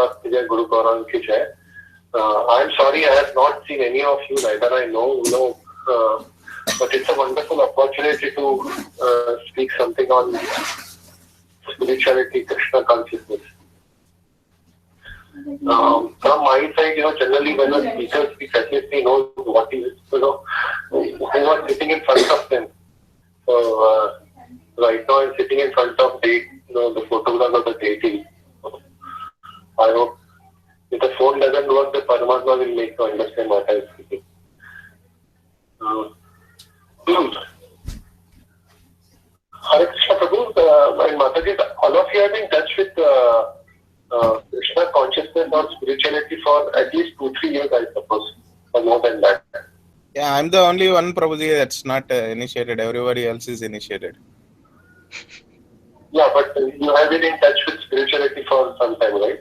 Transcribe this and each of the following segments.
Prabhupada ki jai, Guru Gaurang ki jai. I'm sorry I have not seen any of you, neither I know, but it's a wonderful opportunity to speak something on spirituality, Krishna consciousness. From my side, generally when a speaker speaks, at least he knows what is, who was sitting in front of them. So right now I'm sitting in front of the photograph of the deity. I hope if the phone doesn't work, the Paramatma will make to understand what I am speaking. Hare Krishna Prabhu, and Mataji, all of you have been in touch with Krishna consciousness or spirituality for at least 2-3 years, I suppose, or more than that. Yeah, I'm the only one, Prabhuji, that's not initiated. Everybody else is initiated. Yeah, but you have been in touch with spirituality for some time, right?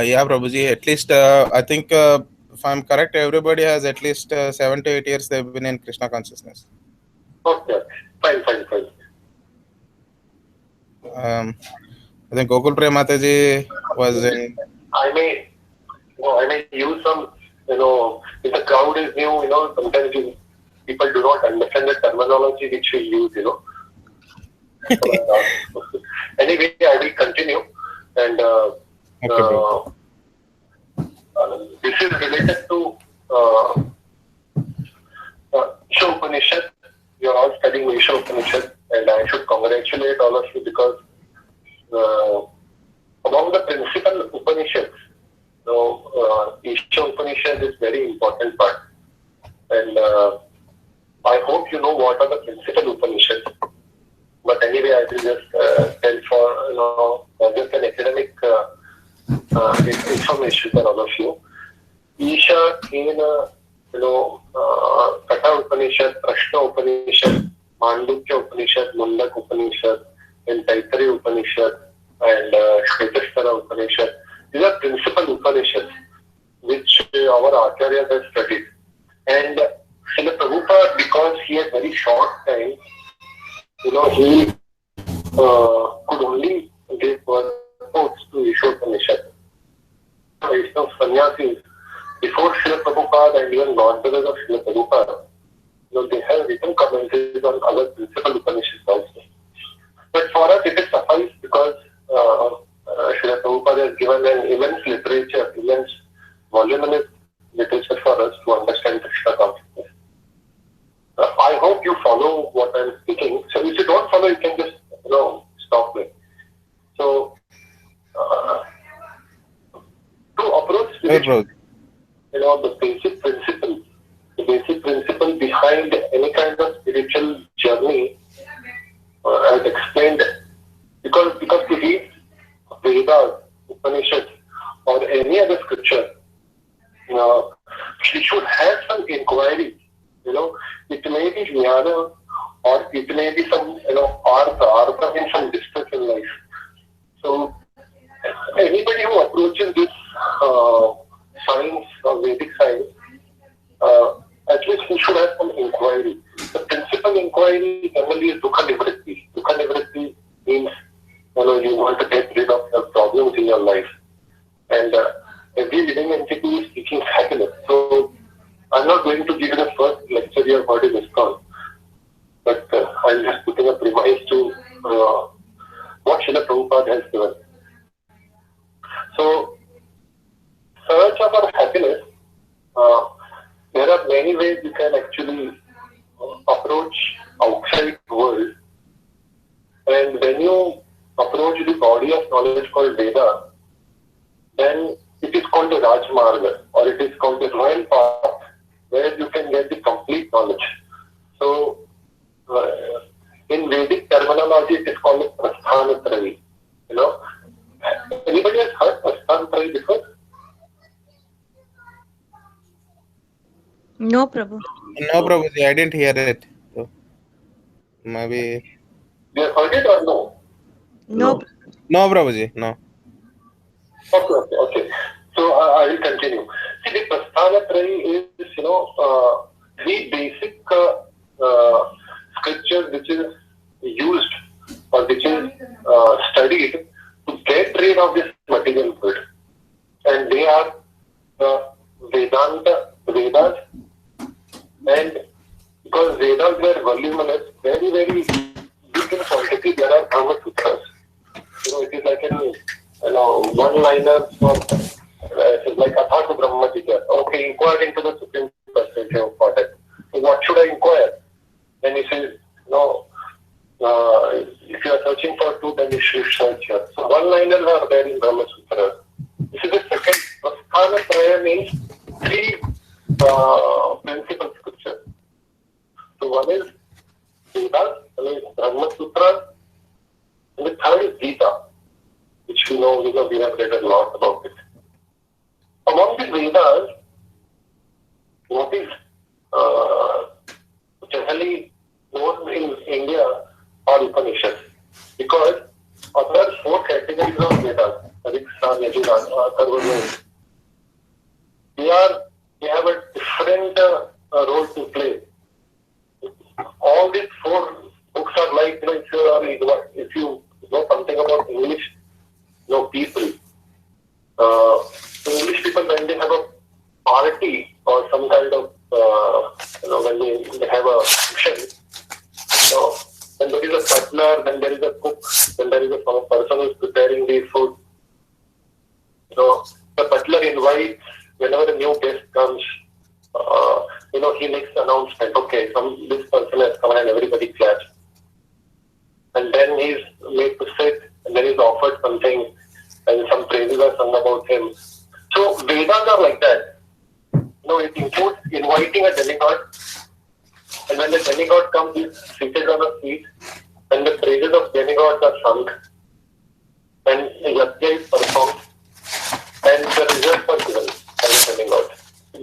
Yeah, Prabhuji, at least I think if I'm correct, everybody has at least 7 to 8 years they've been in Krishna consciousness. Okay, fine. I think Gokul Priya Mataji was in. I may use some, if the crowd is new, sometimes people do not understand the terminology which we use, Anyway, I will continue. And this is related to Isha Upanishad. You are all studying Isha Upanishad, and I should congratulate all of you because among the principal Upanishads, Isha Upanishad is very important part. And I hope you know what are the principal Upanishads. But anyway, I will just tell for just an academic information for all of you. Isha, Kena, Katha Upanishad, Prashna Upanishad, Mandukya Upanishad, Mundak Upanishad, and Taittiriya Upanishad, and Shvetashvara Upanishad. These are principal Upanishads which our Acharyas have studied. And Srila Prabhupada, because he had very short time, he could only give quotes to Isha Upanishad. Vaishnava Sannyasis, before Srila Prabhupada and even godbrothers of Srila Prabhupada, they have written commentaries on other principal Upanishads also. But for us, it is suffice because Srila Prabhupada has given an immense literature, immense voluminous literature for us to understand Krishna consciousness. I hope you follow what I am speaking. So if you don't follow, you can just stop me. So to approach spirituality, the basic principle behind any kind of spiritual journey, as explained, because to read Vedas, Upanishads, or any other scripture, we should have some inquiry. It may be jnana, or it may be some, artha in some distress in life. So, anybody who approaches this science or Vedic science, at least he should have some inquiry. The principal inquiry generally is Dukha Nivritti. Dukha Nivritti means, you want to get rid of the problems in your life. And every living entity is seeking happiness. So, I'm not going to give you the first lecture you have heard in ISKCON, but I'm just putting a premise to what Srila Prabhupada has given. So, search of our happiness, there are many ways you can actually approach outside world. And when you approach the body of knowledge called Veda, then it is called the Rajmarga, or it is called the royal path, where you can get the complete knowledge. So, in Vedic terminology, it is called the Prasthanatrayi. Anybody has heard Prasthanatrayi before? No, Prabhu. No, Prabhuji, I didn't hear it. So maybe. You have heard it or no? No. No, Prabhuji, no. Okay. So I will continue. See, the Prasthanatrayi is, three basic scriptures which is used, or which is studied to get rid of this material world. And they are the Vedas, and because Vedas were voluminous, very, very big in quantity, there are Brahma Sutras. It is like one-liner for, it's like Atharva Brahma Jika. Okay, inquired into the Supreme Personality of Godhead. So what should I inquire? Then he says, if you are searching for truth, then you should search here. So one-liners are there in Brahma Sutras. This is the second. Prasthana Traya means three principal scriptures. So one is Vedas, one is Brahma Sutras, and the third is Gita, which we know because we have read a lot about it. Among the Vedas, what is generally known in India are Upanishads, because other four categories of Vedas, they have a different role to play. All these four books are like, if you know something about English, people. English people, when they have a party or some kind of, when they have a function, then there is a butler, then there is a cook, then there is a person who is preparing the food. The butler invites, whenever a new guest comes, he makes the announcement, okay, this person has come, and everybody claps. And then he's made to sit, and then he's offered something, and some praises are sung about him. So Vedas are like that. It includes inviting a demigod, and when the demigod comes, he's seated on a seat, and the praises of demigods are sung, and yajna is performed, and the results are given by the demigod.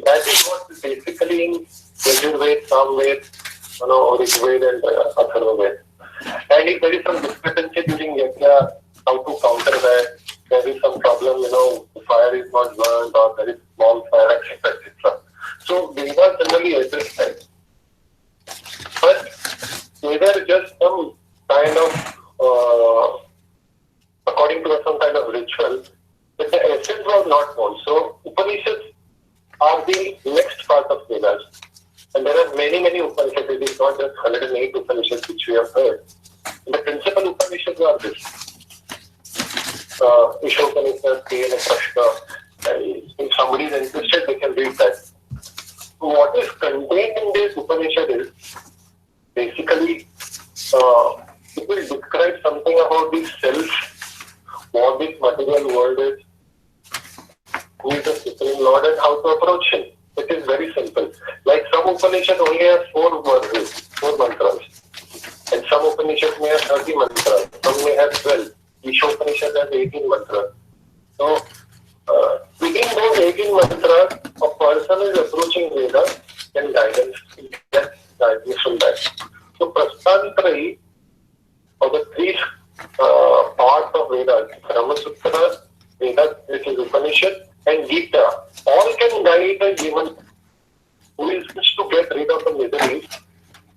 That is what basically in Yajurved, Samved, Rigved and Atharvaved. And if there is some discrepancy during yajna, how to counter that, there is some problem, the fire is not burned or there is small fire, etc., etc. So Vedas generally address that. But Vedas is just some kind of, according to some kind of ritual, but the essence was not known. So Upanishads are the next part of Vedas. And there are many, many Upanishads. It is not just 108 Upanishads which we have heard. The principal Upanishads are this. Ishopanishad, Kena, Prashna. If somebody is interested, they can read that. What is contained in this Upanishad is basically it will describe something about the self, what this material world is, who is the Supreme Lord, and how to approach him. It is very simple. Like some Upanishads only have 4 verses, 4 mantras. And some Upanishads may have 30 mantras, some may have 12. Ishopanishad has 18 mantras. So, within those 18 mantras, a person is approaching Vedas and guidance, gets guidance from that. So, Prasthantrayi, or the 3 parts of Vedas, Brahma Sutra, Vedas, which is Upanishad, and Gita, all can guide a human who is just to get rid of the miseries.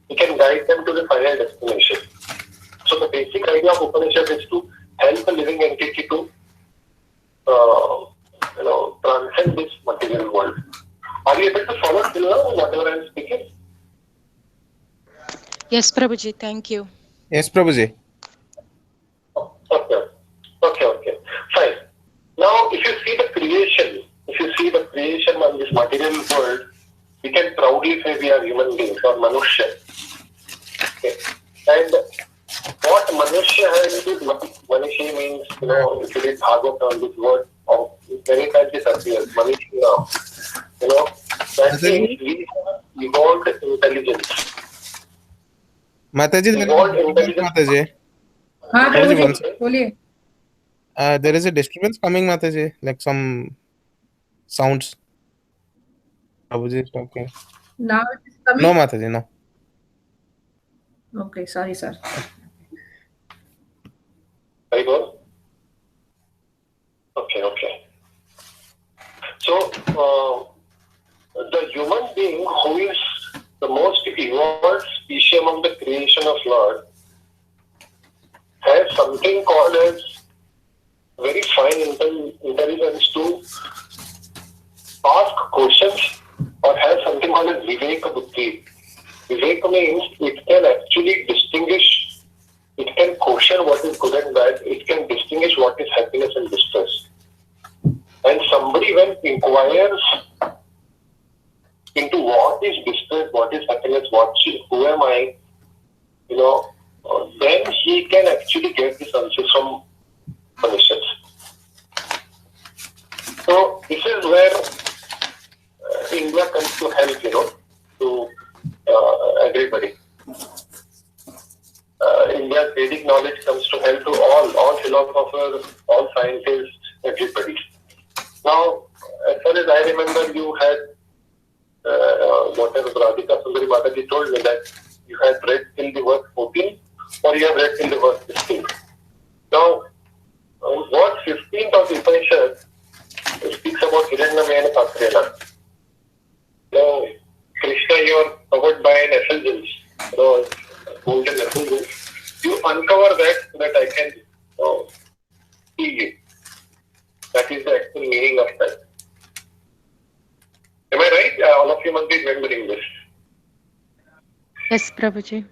He can guide them to the final destination. So the basic idea of Upanishad is to help a living entity to transcend this material world. Are you able to follow till now whatever I am speaking? Yes, Prabhuji, thank you. Yes, Prabhuji. Okay. Fine. Now, if you see the creation on this material world, we can proudly say we are human beings or Manushya. Okay. And what Manushya has to do, Manushya means, if you read Bhagavatam, this word of many times it appears, Manushya. That means we have evolved intelligence. Mataji, there is a disturbance coming, Mataji, like some sounds. Prabhuji is talking. Now it is coming? No, Mataji, no. Okay, sorry, sir. Very good. Okay. So, the human being who is the most evolved species among the creation of Lord has something called as very fine intelligence to ask questions or have something called as Viveka Buddhi. Viveka means it can actually distinguish, it can question what is good and bad, it can distinguish what is happiness and distress. And somebody when inquires into what is distress, what is happiness, who am I, then he can actually get this answer from Upanishads. So this is where India comes to help, to everybody. India's Vedic knowledge comes to help to all philosophers, all scientists, everybody. Now, as far as I remember, you had whatever Radhika Sundari Mataji told me that you had read till the verse 14 or you have read till the verse 15. Now, verse 15 of the Upanishad speaks about Hiranyamaya Patrena. Now, Krishna, you are covered by an effulgence, golden effulgence. You uncover that so that I can see you. That is the actual meaning of that. Am I right? All of you must be remembering this. Yes, Prabhuji.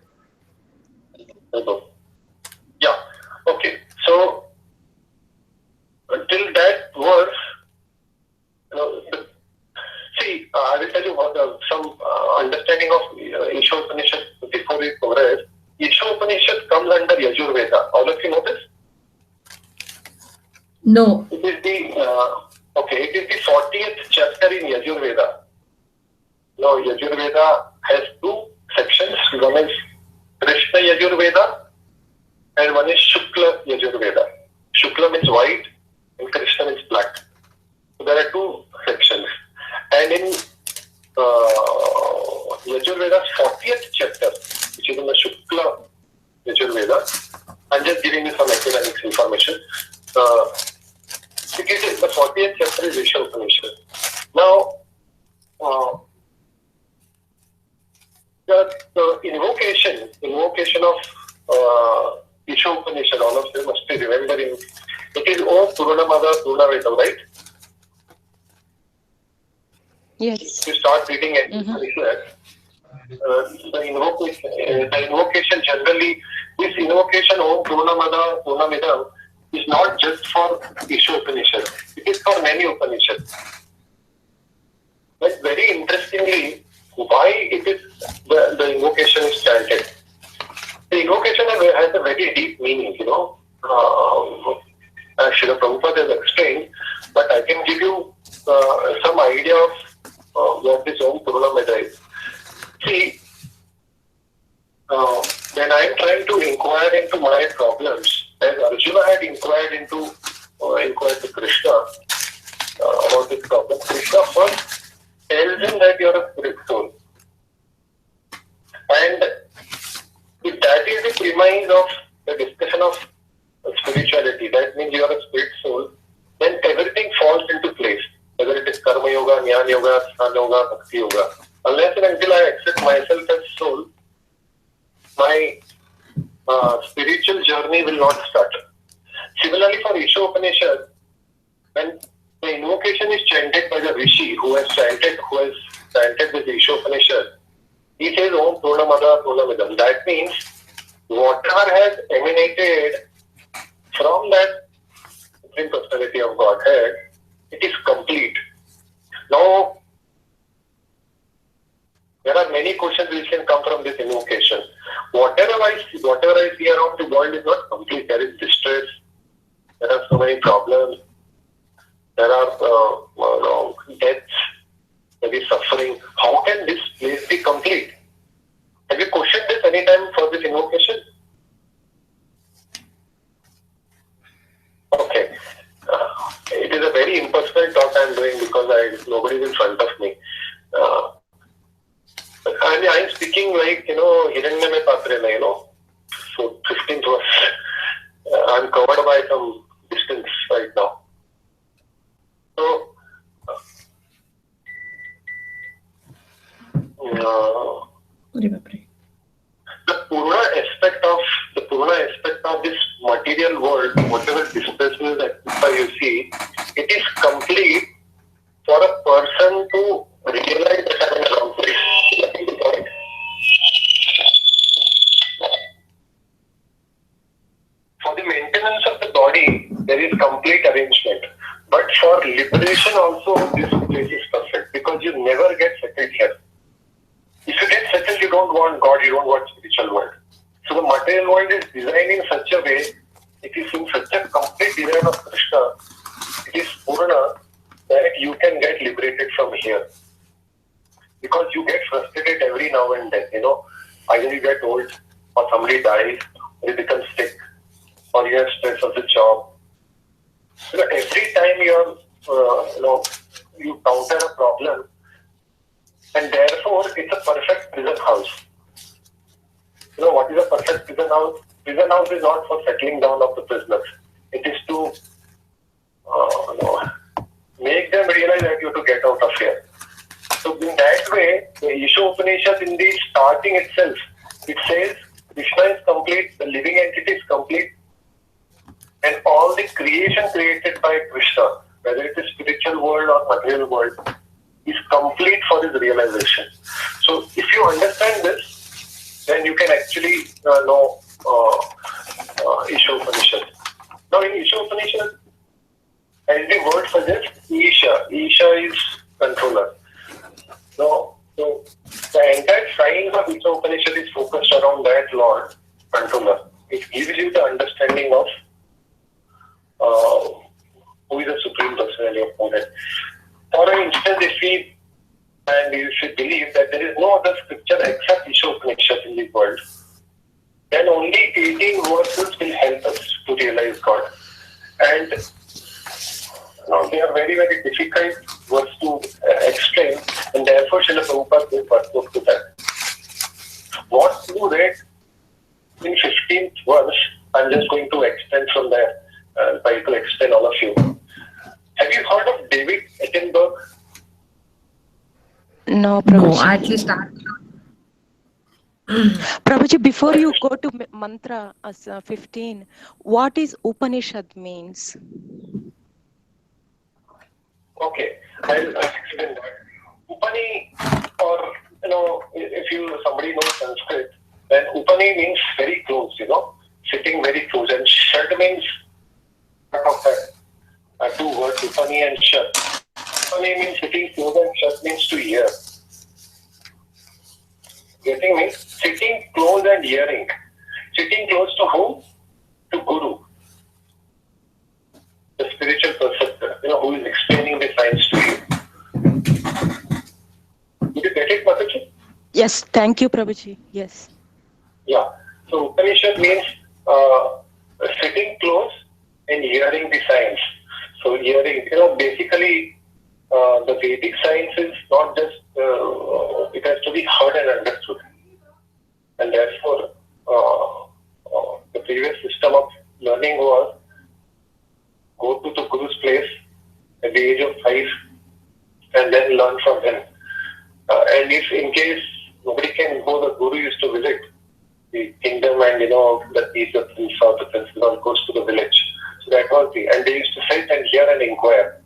Yeah. Okay. So, until that verse, see, I will tell you some understanding of Isha Upanishad before we progress. Isha Upanishad comes under Yajurveda. All of you know this? No. It is it is the 40th chapter in Yajurveda. Now, Yajurveda has two sections. One is Krishna Yajurveda and one is Shukla Yajurveda. Shukla means white and Krishna means black. So there are two sections. And in Yajurveda's 40th chapter, which is in the Shukla Yajurveda, I'm just giving you some academic information. It is the 40th chapter is Isha Upanishad. Now, the invocation of Isha Upanishad, all of you must be remembering, it is Om Purnamada Purnavedam, right? Yes. You start reading Upanishad. The invocation generally, this invocation Om Purnamada Purnamidam is not just for Isha Upanishad. It is for many Upanishads. But very interestingly, why it is the invocation is chanted? The invocation has a very deep meaning, as Srila Prabhupada has explained, but I can give you some idea of what this Om Purnamada is. See, when I am trying to inquire into my problems, as Arjuna had inquired to Krishna about this problem, Krishna first tells him that you are a spirit soul. And if that is the premise of the discussion of spirituality, that means you are a spirit soul, then everything falls into place. Whether it is Karma Yoga, Jnana Yoga, Jnana Yoga, Bhakti Yoga. Unless and until I accept myself as soul, my spiritual journey will not start. Similarly, for Isha Upanishad, when the invocation is chanted by the Rishi who has chanted this Isha Upanishad, he says Om Purnamada Purnamidam. That means whatever has emanated from that Supreme Personality of Godhead, it is complete. Now, there are many questions which can come from this invocation. Whatever I see around the world is not complete. There is distress. There are so many problems. There are deaths. There is suffering. How can this place be complete? Have you questioned this any time for this invocation? Okay. It is a very impersonal talk I am doing because nobody is in front of me. I am speaking like, Hiranyamaya Patrena, so 15th verse. I am covered by some distance right now. So, the Purna aspect of the Purana aspect of this material world, whatever displacement that you see, it is complete for a person to realize that I'm in a wrong place. Nothing to point. For the maintenance of the body, there is complete arrangement. But for liberation also, this place is perfect because you never get settled here. If you get settled, you don't want God, you don't want spiritual world. So the material world is designed in such a way, it is in such a complete design of Krishna, it is Purana, that you can get liberated from here. Because you get frustrated every now and then, either you get old, or somebody dies, or you become sick, or you have stress of the job. Every time you counter a problem, and therefore it's a perfect prison house. What is a perfect prison house? Prison house is not for settling down of the prisoners. It is to make them realize that you have to get out of here. So in that way, the Isha Upanishad in the starting itself, it says Krishna is complete, the living entity is complete, and all the creation created by Krishna, whether it is spiritual world or material world, is complete for his realization. So if you understand this, then you can actually know Isha Upanishad. Now in Isha Upanishad, as the word suggests, Isha is controller. So the entire science of Isha Upanishad is focused around that Lord, controller. It gives you the understanding of who is the Supreme Personality of Godhead. For instance, if you believe that there is no other scripture except Isha Upanishad in the world, then only 18 verses will help us to realize God. And they are very, very difficult words to explain, and therefore Srila Prabhupada gave purport to that. What you read in 15th verse, I'm just going to extend from there, try to explain all of you. Have you heard of David Attenborough? No, Prabhuji. No, at least Prabhuji, before you go to mantra 15, what is Upanishad means? Okay, I'll explain that. Upani, or if somebody knows Sanskrit, then Upani means very close, sitting very close, and Shad means part of that. Two words, Upani and Shad. Upani means sitting close, and Shad means to hear. Getting me? Sitting close and hearing. Sitting close to whom? To Guru, the spiritual preceptor, who is explaining the science to you. Did you get it, Mataji? Yes, thank you, Prabhuji. Yes. Yeah. So Upanishad means sitting close and hearing the science. So hearing, basically the Vedic science is not just, it has to be heard and understood. And therefore, the previous system of learning was go to the Guru's place at the age of 5 and then learn from him. And if in case nobody can go, the Guru used to visit the kingdom, and the teacher or the principal goes to the village. So that was and they used to sit and hear and inquire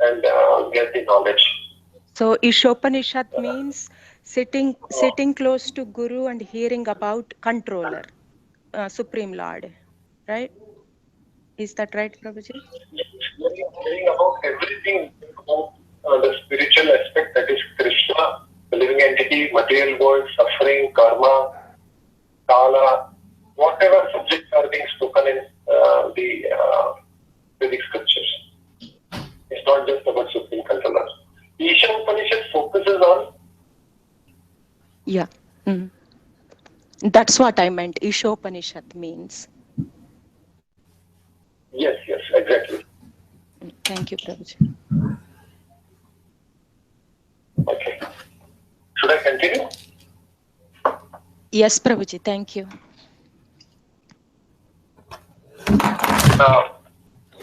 and get the knowledge. So Ishopanishad means sitting close to Guru and hearing about controller, Supreme Lord, right? Is that right, Prabhuji? Hearing about everything about the spiritual aspect, that is Krishna, the living entity, material world, suffering, karma, kala, whatever subjects are being spoken in the Vedic scriptures. It's not just about Supreme Controller. Isha Upanishad focuses on... Yeah. Mm-hmm. That's what I meant. Ishopanishad means. Yes, exactly. Thank you, Prabhuji. Okay. Should I continue? Yes, Prabhuji. Thank you.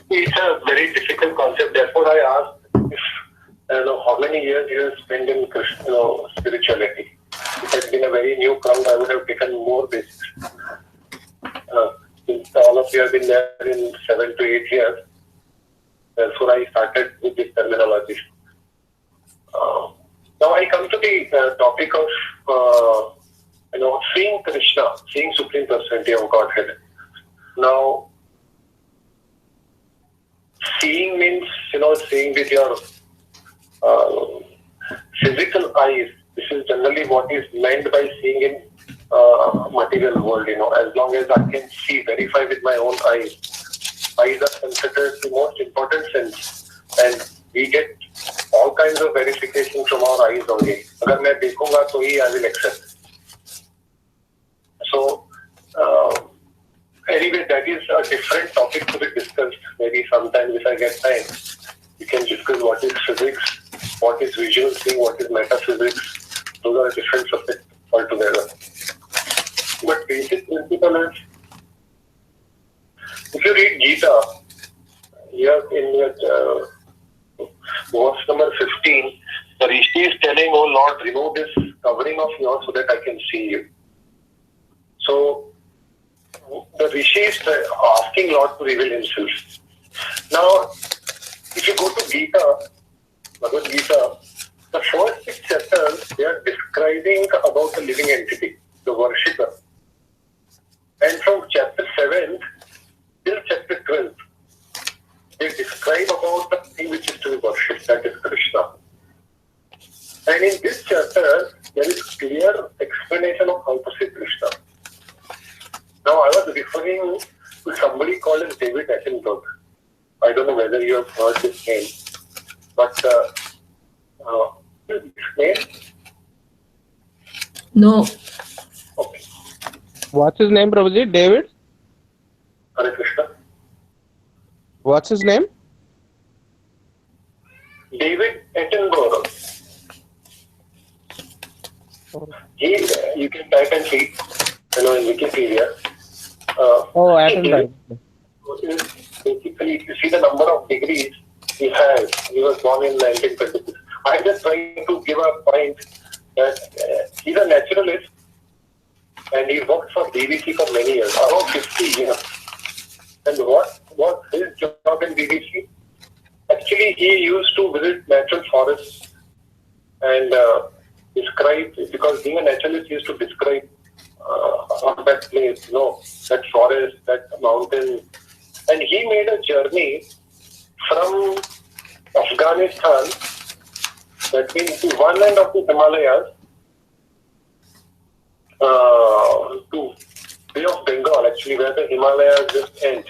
It's a very difficult concept. Therefore, I asked if how many years you have spent in spirituality. If it had been a very new crowd, I would have taken more basics. since all of you have been there in 7 to 8 years, therefore I started with this terminology. Now I come to the topic of seeing Krishna, seeing Supreme Personality of Godhead. Now, seeing means seeing with your physical eyes. This is generally what is meant by seeing in material world. As long as I can see, verify with my own eyes. Eyes are considered the most important sense, and we get all kinds of verification from our eyes only. Agar main dekhunga to hi I will accept. So anyway, that is a different topic to be discussed. Maybe sometime if I get time, we can discuss what is physics, what is visual seeing, what is metaphysics. Those are different subjects altogether. But basic principle is, if you read Gita, here in verse number 15, the Rishi is telling, "Oh Lord, remove this covering of yours so that I can see you." So the Rishi is asking Lord to reveal himself. Now, if you go to Gita, Bhagavad Gita, the first 6 chapters, they are describing about the living entity, the worshipper. And from chapter 7 till chapter 12, they describe about the thing which is to be worshipped, that is Krishna. And in this chapter, there is clear explanation of how to see Krishna. Now, I was referring to somebody called as David Attenborough. I don't know whether you have heard his name, but his name? No. Okay. What's his name, Prabhuji? David? Hare Krishna. What's his name? David Attenborough. You can type and see, in Wikipedia. Attenborough. Basically, if you see the number of degrees he has, he was born in 1926. I'm just trying to give a point that he's a naturalist and he worked for BBC for many years, around 50 years. And what was his job in BBC? Actually, he used to visit natural forests and describe, because being a naturalist, he used to describe that place, that forest, that mountain. And he made a journey from Afghanistan, that means to one end of the Himalayas, to Bay of Bengal, actually, where the Himalayas just end.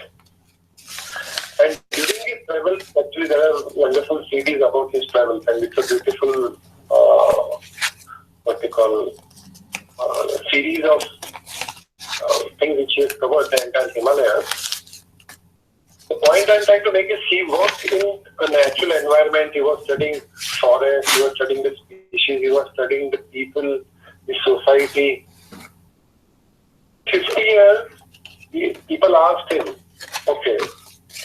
And during his travels, actually, there are wonderful CDs about his travels, and it's a beautiful, series of things which he has covered the entire Himalayas. The point I'm trying to make is he worked in a natural environment. He was studying forests, he was studying the species, he was studying the people, the society. 50 years, people asked him, okay,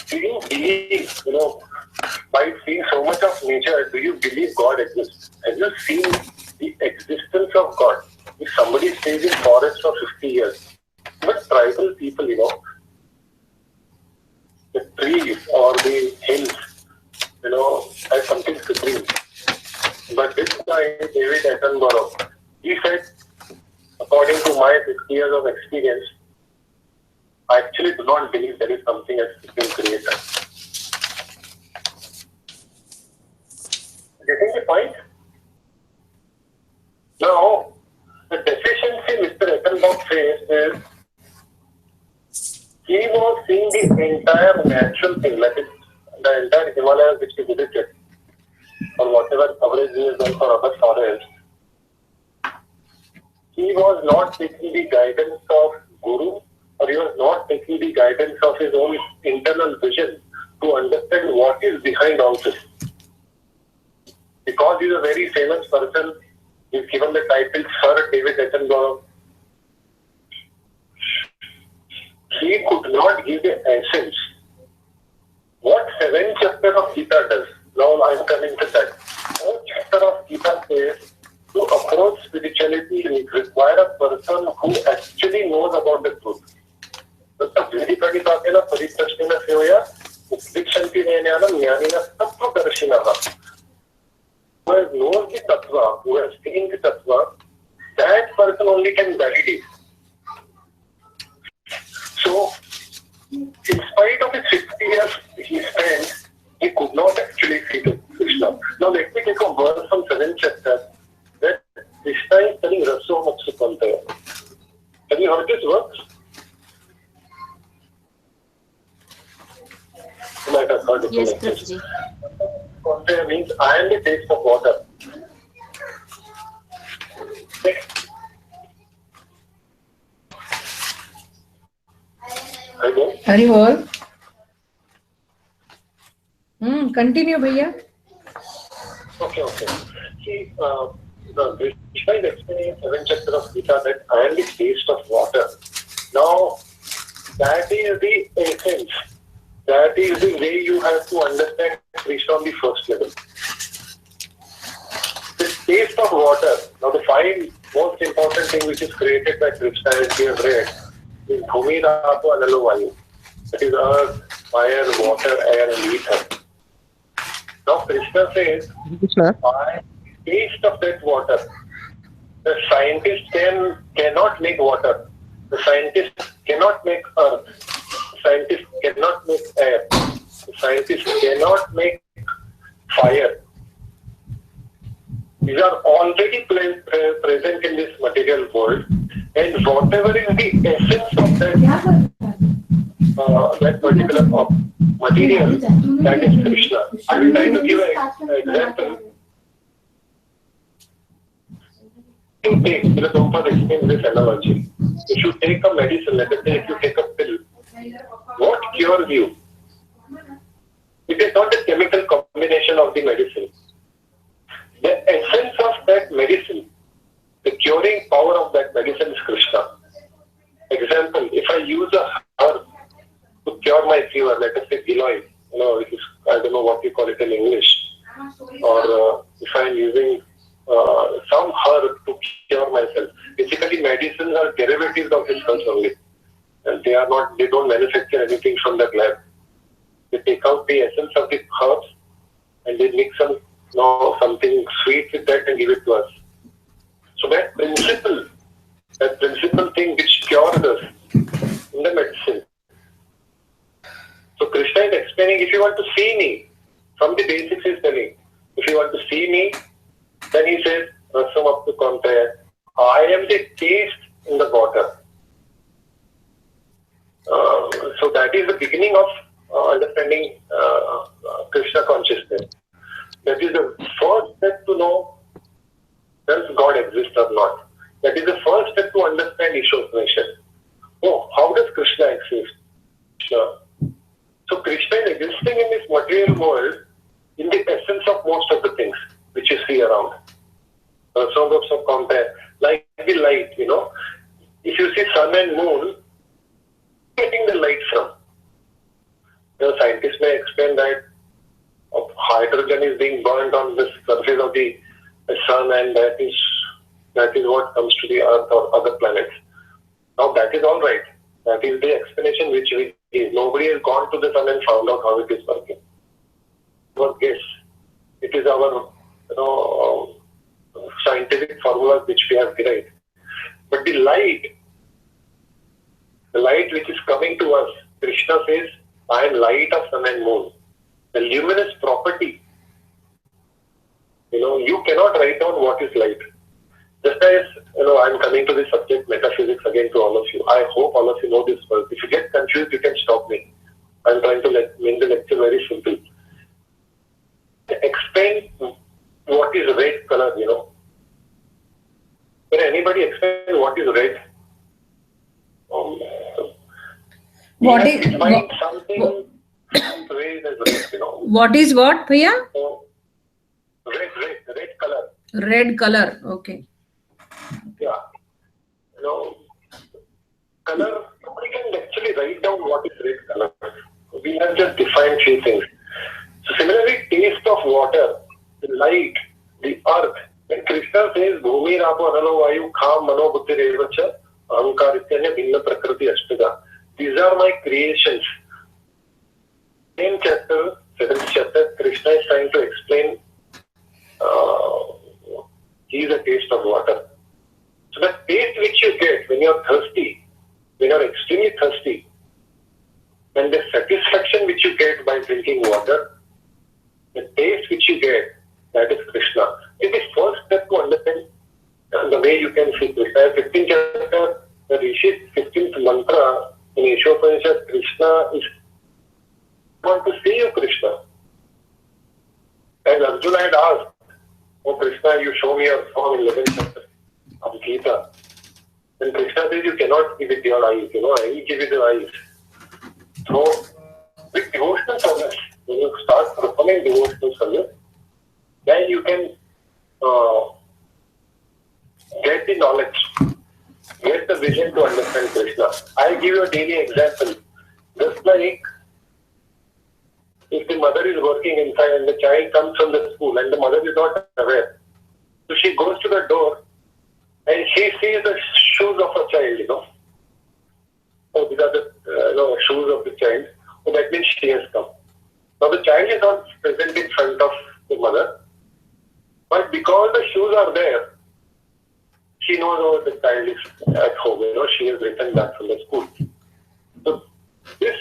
do you believe, by seeing so much of nature, do you believe God exists? Have you seen the existence of God? If somebody stays in forest for 50 years, even tribal people, the trees or the hills, have something supreme. But this guy, David Attenborough, he said, according to my 50 years of experience, I actually do not believe there is something as supreme creator. Getting the point? Now, the deficiency Mr. Attenborough faced is he was seeing the entire natural thing, like the entire Himalayas which he visited, or whatever coverage he has done for other forests. He was not taking the guidance of Guru, or he was not taking the guidance of his own internal vision to understand what is behind all this. Because he is a very famous person, he is given the title Sir David Attenborough. He could not give the essence. What 7th chapter of Gita does, now I am coming to that. 4th chapter of Gita says, to approach spirituality, you require a person who actually knows about the truth. तद्विधिप्रणिपातेन परिप्रश्नेन सेवया उपदिक्षन्ति ज्ञानिनः ज्ञानिनः तत्त्वदर्शिनः. Who has known the tattva, who has seen the tattva, that person only can guide it. So, in spite of his 50 years he spent, he could not actually see the Krishna. Now let me take a verse from 7th chapter that Krishna is telling Raso Matsupantaya. Have you heard this verse? You might have heard it. Yes, Prabhuji. Pantaya means I am the taste of water. Next. Hari Bol. Continue, Bhaiya. Okay. See, the Krishna is explaining in 7th chapter of Gita that I am the taste of water. Now, that is the essence. That is the way you have to understand Krishna on the first level. The taste of water. Now, the 5 most important thing which is created by Krishna, as we have read, is Bhumi, Rapo, Analo, Vayu. That is earth, fire, water, air, and ether. Now Krishna says, by taste of that water, the scientist cannot make water. The scientist cannot make earth. The scientist cannot make air. The scientist cannot make fire. These are already present in this material world, and whatever is the essence of that particular material, that is Krishna. I will try to give an example. You take, Prabhupada explains this analogy. If you take a medicine, let us say if you take a pill, what cures you? It is not the chemical combination of the medicine. The essence of that medicine, the curing power of that medicine is Krishna. Example, if I use a herb to cure my fever, let us say giloy, it is, I don't know what you call it in English, or if I am using some herb to cure myself. Basically, medicines are derivatives of this herbs only, and they don't manufacture anything from that lab. They take out the essence of the herbs and they mix something sweet with that and give it to us. So that principle thing which cures us in the medicine. So Krishna is explaining, if you want to see me, from the basics he is telling, if you want to see me, then he says, Rasam Aptu Kantaya, I am the taste in the water. So that is the beginning of understanding Krishna consciousness. That is the first step to know does God exist or not. That is the first step to understand Ishwar. Oh, how does Krishna exist? Sure. So Krishna is existing in this material world in the essence of most of the things which you see around. Like the light, if you see sun and moon, getting the light from. Scientists may explain that hydrogen is being burned on the surface of the sun, and that is what comes to the earth or other planets. Now that is all right. That is the explanation which we give. Nobody has gone to the sun and found out how it is working. Our guess. It is our scientific formulas which we have derived. But the light which is coming to us, Krishna says, I am light of sun and moon. The luminous property. You cannot write down what is light. Just as, I am coming to the subject metaphysics again to all of you. I hope all of you know this verse. If you get confused, you can stop me. I am trying to make the lecture very simple. Explain what is red color, Can anybody explain what is red? What is something red as red, What is what, Bhaiya? Red color. Red color, okay. Yeah. Color, nobody can actually write down what is red color. We have just defined few things. So similarly, taste of water, the light, the earth. When Krishna says, Bhumi, Rapo, Analo, Vayu, Kham, Mano, Buddhi, Revacha, Ahankar, Ityanya, Bhinna, Prakriti, Ashtaga. these are my creations. Same chapter, 7th chapter, Krishna is trying to explain he is a taste of water. So the taste which you get when you are thirsty, when you are extremely thirsty, and the satisfaction which you get by drinking water, the taste which you get, that is Krishna. It is first step to understand the way you can see Krishna. 15th chapter, the Rishi's 15th mantra in Ishopanishad, Krishna is want to see you, Krishna. As Arjuna had asked, oh Krishna, you show me your form in 11th chapter of Gita. And Krishna says, you cannot give it your eyes, I will give it your eyes. So, with devotional service, when you start performing devotional service, then you can get the knowledge, get the vision to understand Krishna. I'll give you a daily example. Just like if the mother is working inside and the child comes from the school and the mother is not aware, so she goes to the door and she sees the shoes of her child, Oh, these are the shoes of the child. So that means she has come. Now the child is not present in front of the mother, but because the shoes are there, she knows oh, the child is at home. She has returned back from the school. So this,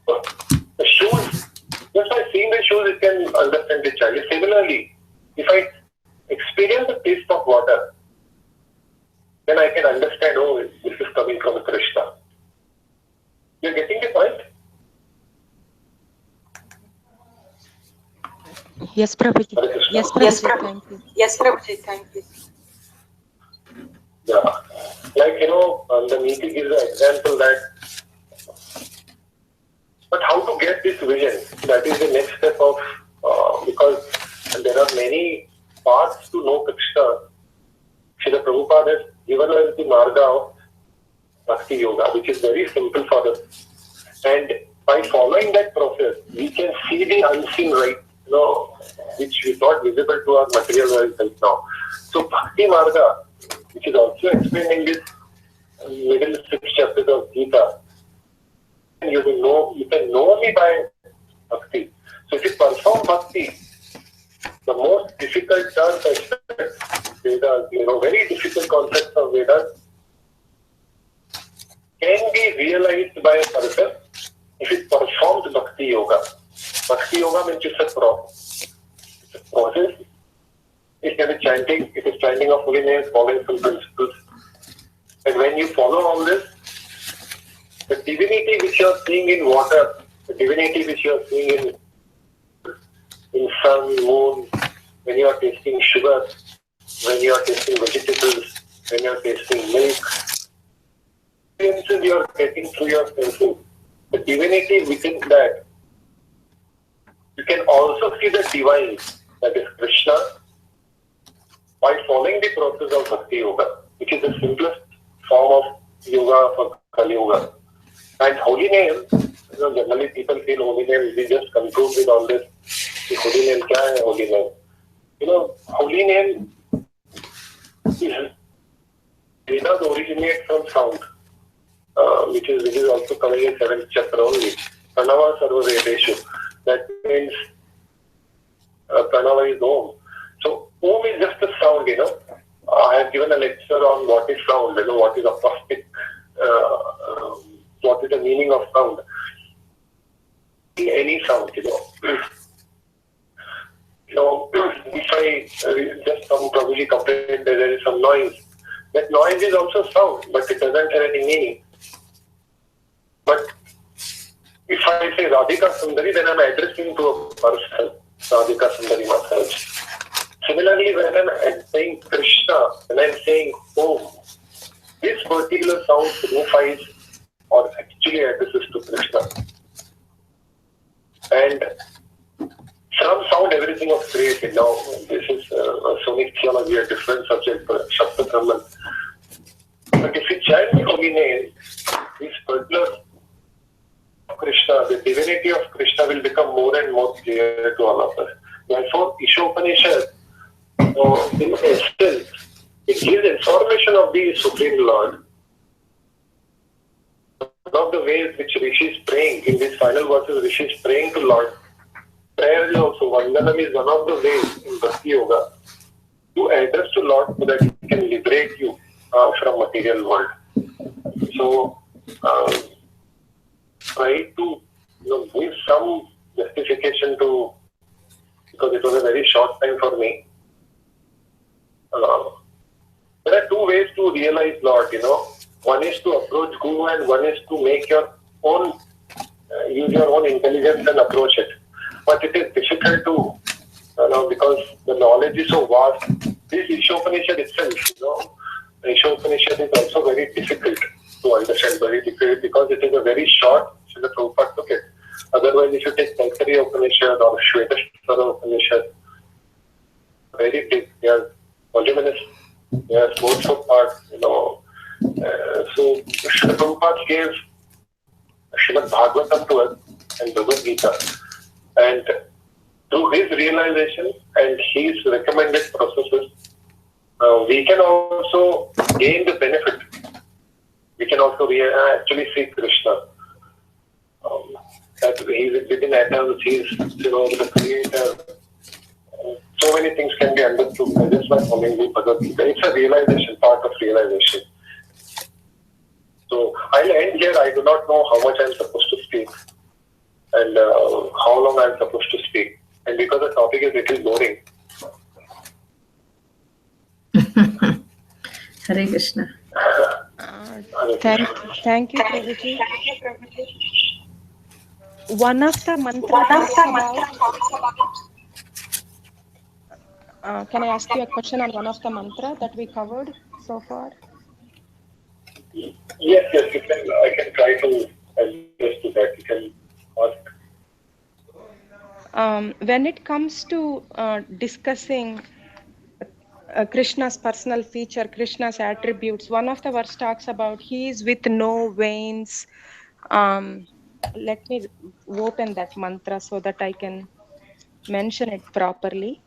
the shoes, just by seeing the shoes, you can understand the child. Similarly, if I experience the taste of water, then I can understand, oh, this is coming from Krishna. You're getting the point? Yes, Prabhuji. Yes, Prabhuji. Thank you. Yes, Prabhuji, thank you. Yeah. Like, the Niti gives an example that, but how to get this vision? That is the next step of, because there are many paths to know Krishna. Srila Prabhupada has given us the marga of Bhakti Yoga, which is very simple for us. And by following that process, we can see the unseen right, which is not visible to our material world right now. So Bhakti Marga, which is also explained in this middle 6 chapters of Gita, and you can know only by Bhakti. So if you perform Bhakti, the most difficult terms, Vedas, very difficult concepts of Vedas, can be realized by a person if it performs Bhakti Yoga. Bhakti Yoga means it's a process. It can be chanting. It is chanting of holy names, following some principles. And when you follow all this, the divinity which you are seeing in water, the divinity which you are seeing in sun, moon, when you are tasting sugar, when you are tasting vegetables, when you are tasting milk, experiences you are getting through your senses, the divinity within that. You can also see the divine, that is Krishna, by following the process of Bhakti Yoga, which is the simplest form of yoga for Kali Yoga. And holy name, generally people feel holy name, we just conclude with all this. The holy name, kya hai holy name? Holy name is, Vedas originate from sound, which is also coming in 7th chapter only. Pranava sarva vedeshu. That means Pranava is Om. So Om is just a sound, I have given a lecture on what is sound, what is acoustic, what is the meaning of sound. Any sound, if I just probably complain that there is some noise, that noise is also sound, but it doesn't have any meaning. But if I say Radhika Sundari, then I'm addressing to a person, Radhika Sundari Maharaj. Similarly, when I'm saying Krishna, when I'm saying Om, this particular sound signifies or actually addresses to Krishna. And some sound, everything was created. Now, this is Sonic theology, a different subject, Shabda Brahman. But if you chant the holy name, this particular Krishna, the divinity of Krishna will become more and more clear to all of us. Therefore, Ishopanishad, in essence, it gives information of the Supreme Lord. of the ways which Rishi is praying in these final verses. Rishi is praying to Lord. Prayer is also Vandanam is one of the ways in Bhakti Yoga to address to Lord so that He can liberate you from material world. So try to give some justification to, because it was a very short time for me. There are two ways to realize Lord. One is to approach Guru, and one is to make your own, use your own intelligence and approach it. But it is difficult to, because the knowledge is so vast. This Ishopanishad itself, Ishopanishad is also very difficult to understand, very difficult because it is a very short, Srila Prabhupada took it. Otherwise, if you take Taitariya Upanishad or Shvetashvara Upanishad, very big, they are voluminous, they are loads of parts, so Srila Prabhupada gave Srimad Bhagavatam to us and Bhagavad Gita, and through his realization and his recommended processes, we can also gain the benefit. We can also actually see Krishna. That he is within atoms, he is the creator. So many things can be understood just by following the Bhagavad Gita. It's a realization, part of realization. So I'll end here. I do not know how much I'm supposed to speak and how long I'm supposed to speak. And because the topic is little boring. Hare Krishna. Thank you, Prabhuji. One of the mantras talks about. Can I ask you a question on one of the mantra that we covered so far? Yes, you can. I can try to address to that. You can ask. When it comes to discussing Krishna's personal feature, Krishna's attributes, one of the verse talks about he is with no veins. Let me open that mantra so that I can mention it properly.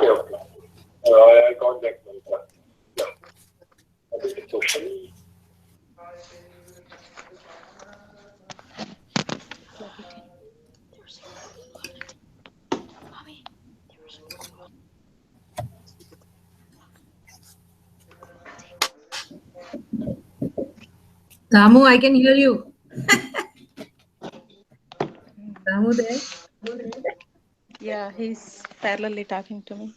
Okay. I got that mantra. Yeah. That is the question. Damu, I can hear you. Damu there? Yeah, he's parallelly talking to me.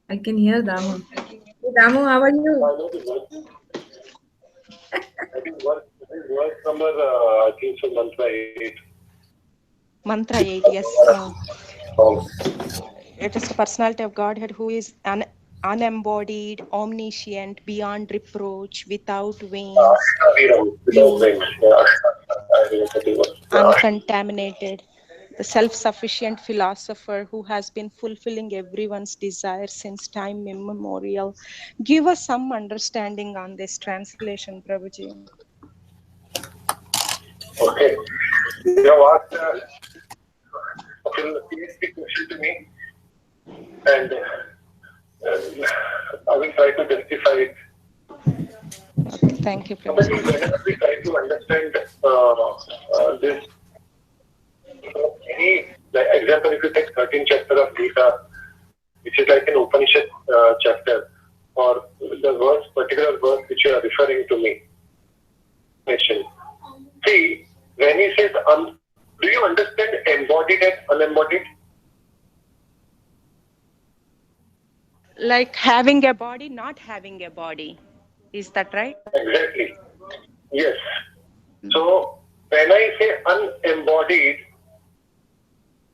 I can hear Damu. Hey, Damu, how are I you? know the verse. I think verse number, I think so, mantra 8. Mantra 8, yes. It is the personality of Godhead who is unembodied, omniscient, beyond reproach, without veins, uncontaminated, the self-sufficient philosopher who has been fulfilling everyone's desire since time immemorial. Give us some understanding on this translation, Prabhuji. Okay. You have asked a PhD question to me, and I will try to justify it. Okay, thank you, Prabhuji. Whenever we try to understand this, like example, if you take 13th chapter of Gita, which is like an Upanishad chapter, or the particular verse which you are referring to me, see, when he says, do you understand embodied and unembodied? Like having a body, not having a body. Is that right? Exactly. Yes. So, when I say unembodied,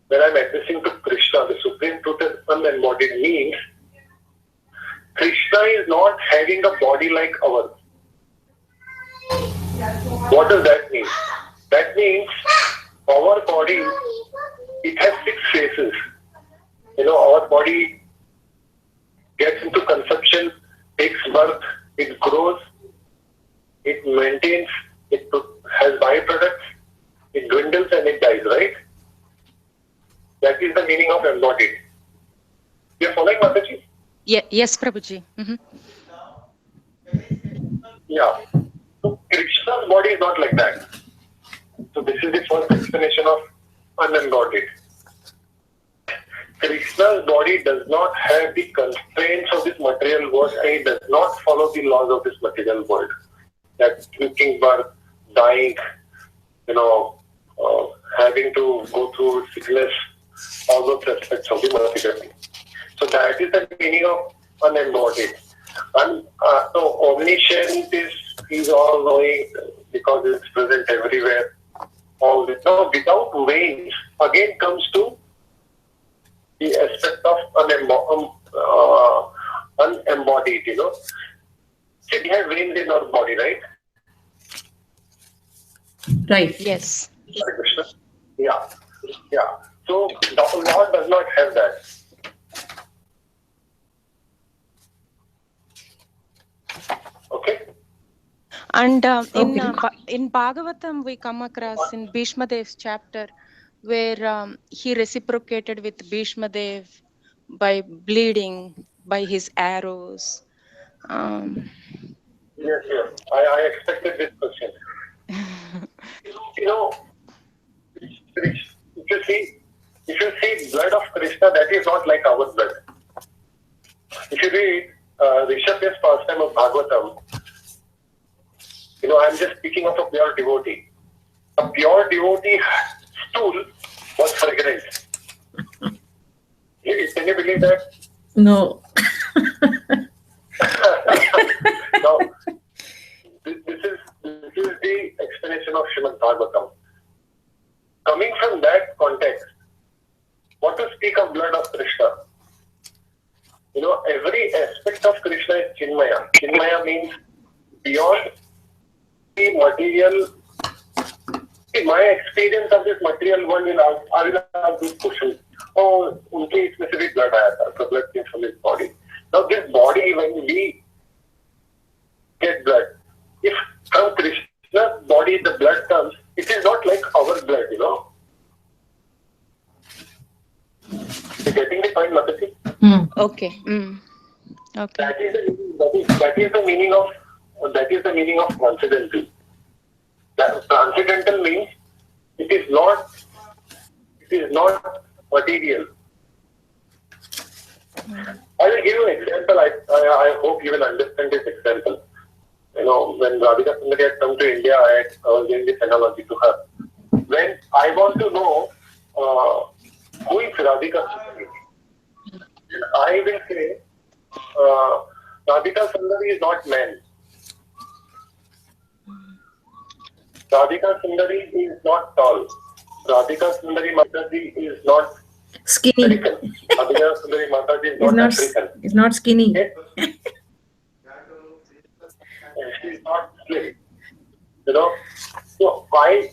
when I'm addressing to Krishna, the Supreme Truth is unembodied means Krishna is not having a body like ours. What does that mean? That means our body, it has 6 phases. Our body gets into conception, takes birth, it grows, it maintains, it has byproducts, it dwindles and it dies, right? That is the meaning of embodied. You are following, Mataji? Yeah, yes, Prabhuji. Mm-hmm. Yeah. So Krishna's body is not like that. So this is the first explanation of unembodied. Krishna's body does not have the constraints of this material world and it does not follow the laws of this material world. That drinking birth, dying, having to go through sickness, all those aspects of the material. So that is the meaning of unembodied. So omniscient is all knowing because it's present everywhere. All this. Now without veins again comes to the aspect of unembodied, See, we have veins in our body, right? Right. Yes. Yeah. So the Lord does not have that. Okay. And in Bhagavatam, we come across in Bhishma Dev's chapter where he reciprocated with Bhishma Dev by bleeding by his arrows. Yes. I expected this question. If you see blood of Krishna, that is not like our blood. If you read Rishabh's pastime of Bhagavatam, I'm just speaking of a pure devotee. A pure devotee stool was fragrant. Can you believe that? No. Now, this is the explanation of Srimad Bhagavatam. Coming from that context, what to speak of blood of Krishna? Every aspect of Krishna is Chinmaya. Chinmaya means beyond the material. See, my experience of this material world I will have this question. Oh, unke isme se bhi blood aaya tha. So blood came from his body. Now this body, when we get blood, if from Krishna's body the blood comes, it is not like our blood, You're getting the point, Mataji? Okay. Okay. That is the meaning of transcendental. Transcendental means it is not material. I will give you an example. I hope you will understand this example. When Radhika Sundari had come to India, I was giving this analogy to her. When I want to know who is Radhika Sundari, I will say Radhika Sundari is not man. Radhika Sundari is not tall. Radhika Sundari Mataji is not Skinny. American. Radhika Sundari Mataji is not African. It's not skinny. Okay? She is not slim. So I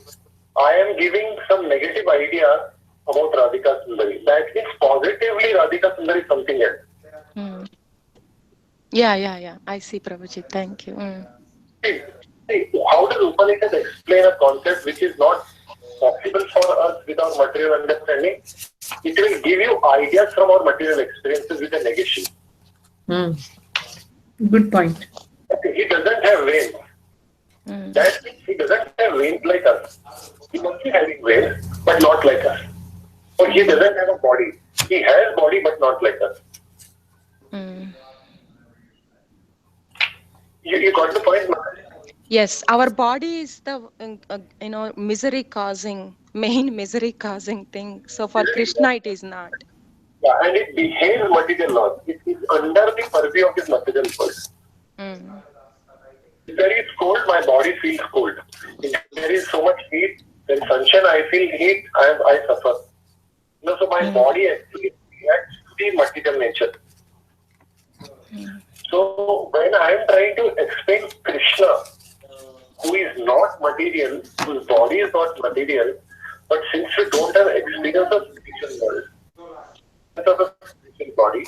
am giving some negative idea about Radhika Sundari. That means positively Radhika Sundari is something else. Yeah. I see, Prabhuji. Thank you. See, how does Upanishad explain a concept which is not possible for us with our material understanding? It will give you ideas from our material experiences with a negation. Good point. He doesn't have veins. That means he doesn't have veins like us. He must be having veins, but not like us. Or he doesn't have a body. He has body, but not like us. You got the point, Maharaj? Yes, our body is the main misery causing thing. So for Krishna, it is not. Yeah, and it behaves material laws. It is under the purview of this material world. If there is cold, my body feels cold. If there is so much heat, when sunshine, I feel heat, I suffer. So my body actually reacts to the material nature. So when I am trying to explain Krishna, who is not material, whose body is not material, but since we don't have experience of spiritual world, of a spiritual body,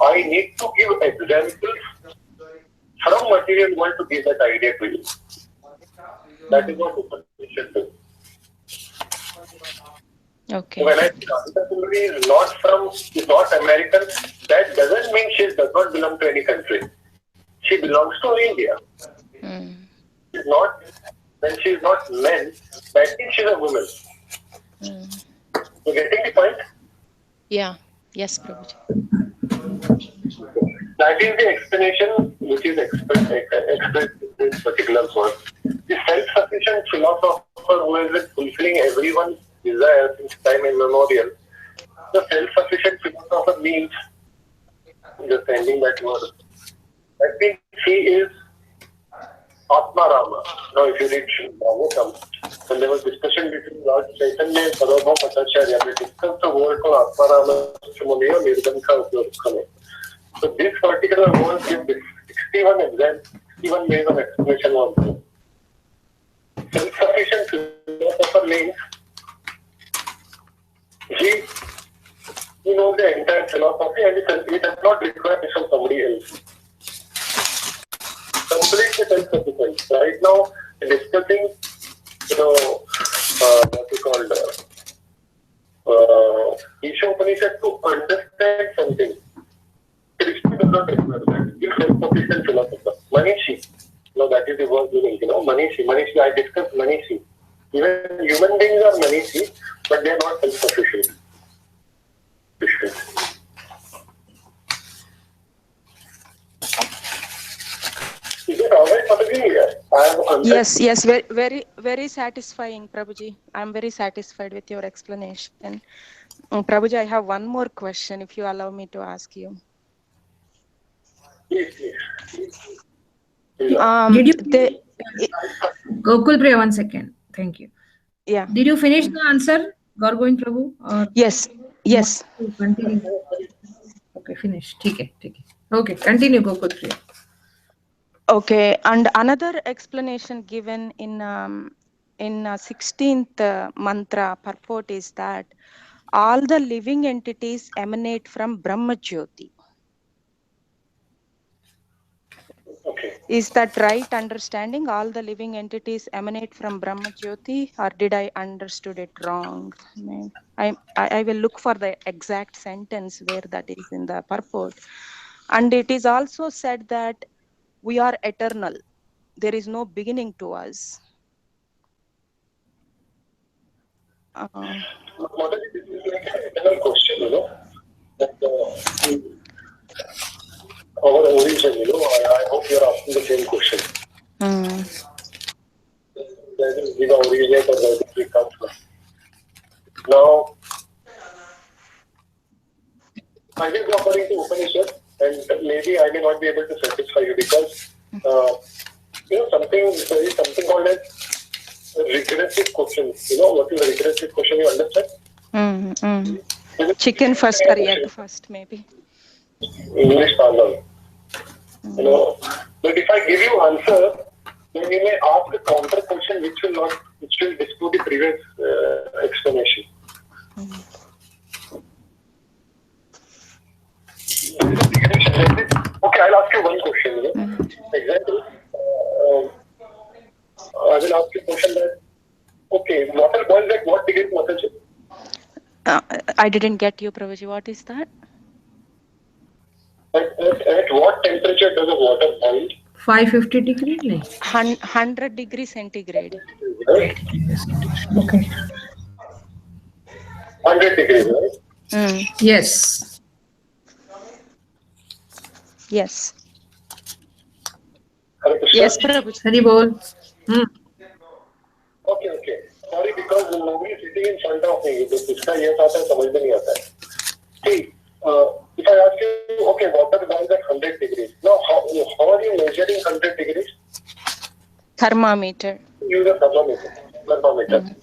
I need to give examples from material world to give that idea to you. That is what Upanishad does. Okay. When I say Radhika Sundari is not American, that doesn't mean she does not belong to any country. She belongs to India. She's not when she is not men, that means she is a woman. You getting the point? Yeah. Yes, Prabhuji. That is the explanation which is expressed in this particular verse. The self-sufficient philosopher who has been fulfilling everyone's desire since time immemorial. The self-sufficient philosopher means, just ending that word, that means he is Atma Rama. Now, if you read Bhagavatam, when there was discussion between Lord Chaitanya and Sarvabhauma Bhattacharya, they discussed the word called Atma Rama Sumoniya Nirdanka Upyokkhane. So this particular word gives 61 examples, 61 ways of explanation of this. Self-sufficient philosopher means he knows the entire philosophy and he does not require this from somebody else. Completely self-sufficient. Right now, discussing, what we call Isha Upanishad to understand something. Krishna does not require that. He's self-sufficient philosopher. Manishi. That is the word meaning. Manishi. Manishi. I discussed Manishi. Even human beings are Manishi, but they are not self-sufficient. Is it all right, Mataji? Yes, very, very satisfying, Prabhuji. I'm very satisfied with your explanation. Prabhuji, I have one more question, if you allow me to ask you. Yes. Did you Gokul Priya, 1 second. Thank you. Yeah. Did you finish the answer, Gorgovind Prabhu? Or Yes. Continue. Okay, finish. Okay. Okay, continue, Gokul Priya. Okay, and another explanation given in 16th mantra purport is that all the living entities emanate from Brahma Jyoti. Okay. Is that right understanding? All the living entities emanate from Brahma Jyoti, or did I understood it wrong? I will look for the exact sentence where that is in the purport. And it is also said that we are eternal. There is no beginning to us. Mataji, this is like an eternal question, that our origin, I hope you are asking the same question. Where did we originate or where did we come from? Now, I will go according to Upanishad, and maybe I may not be able to satisfy you because, there is something called as regressive question. What is a regressive question? You understand? Chicken first or egg first, maybe. English parlor. But if I give you answer, then you may ask a counter question which will dispute the previous explanation. Okay, I'll ask you one question. Example, I will ask you a question that, okay, water boils at what degree, Mataji? I didn't get you, Prabhuji. What is that? At what temperature does the water boil? 550 degrees? 100 degrees centigrade. Right? Okay. 100 degrees, right? Yes. Yes. Hare Krishna? Yes, Prabhuji. Hari Bol. Okay. Sorry, because nobody is sitting in front of me. Iska yes aata hai, samajh mein nahi aata hai. See, if I ask you, okay, water boils at 100 degrees. Now, how are you measuring 100 degrees? Thermometer. Use a thermometer.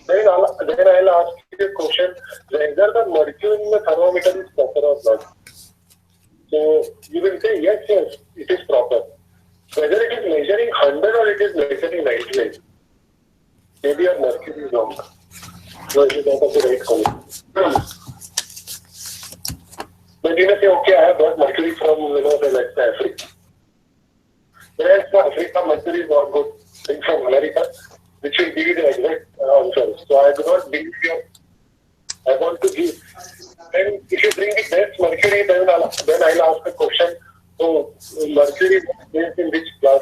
Then I'll ask you a question, whether the mercury in the thermometer is proper or not. So, you will say, yes, it is proper. Whether it is measuring 100 or it is measuring 98. Maybe your mercury is wrong. No, it is not of the right quality. But you may say, okay, I have got mercury from, let's say Africa. Whereas for Africa, mercury is not good. Think from America, which will give you the exact answer. So I do not believe you. I want to give. And if you bring the best mercury, then I'll ask a question. So mercury is placed in which class?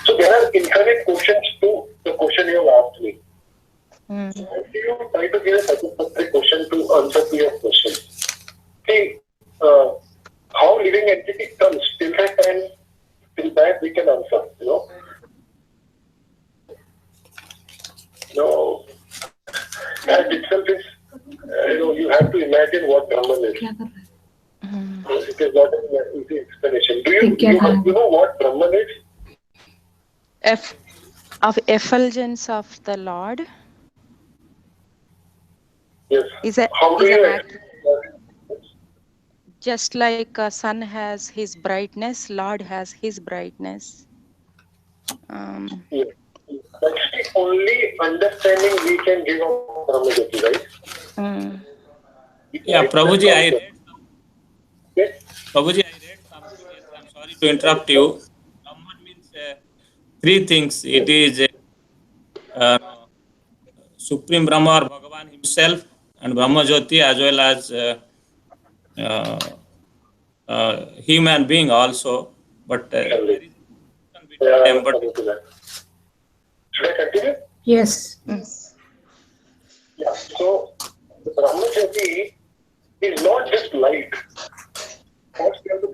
So there are infinite That itself is, you have to imagine what Brahman is. It is not an easy explanation. Do you know what Brahman is? Of effulgence of the Lord. Yes. How do you just like a sun has his brightness, Lord has his brightness. Yes. That's the only understanding we can give of Brahmajyoti, right? Yeah, Prabhuji, I read something. Yes, I'm sorry to interrupt you. Brahman means three things. It is Supreme Brahma or Bhagavan himself, and Brahmajyoti, as well as human being also. But there is between them. But should I continue? Yes. Yeah. So the Brahmajyoti is not just light. First, you have to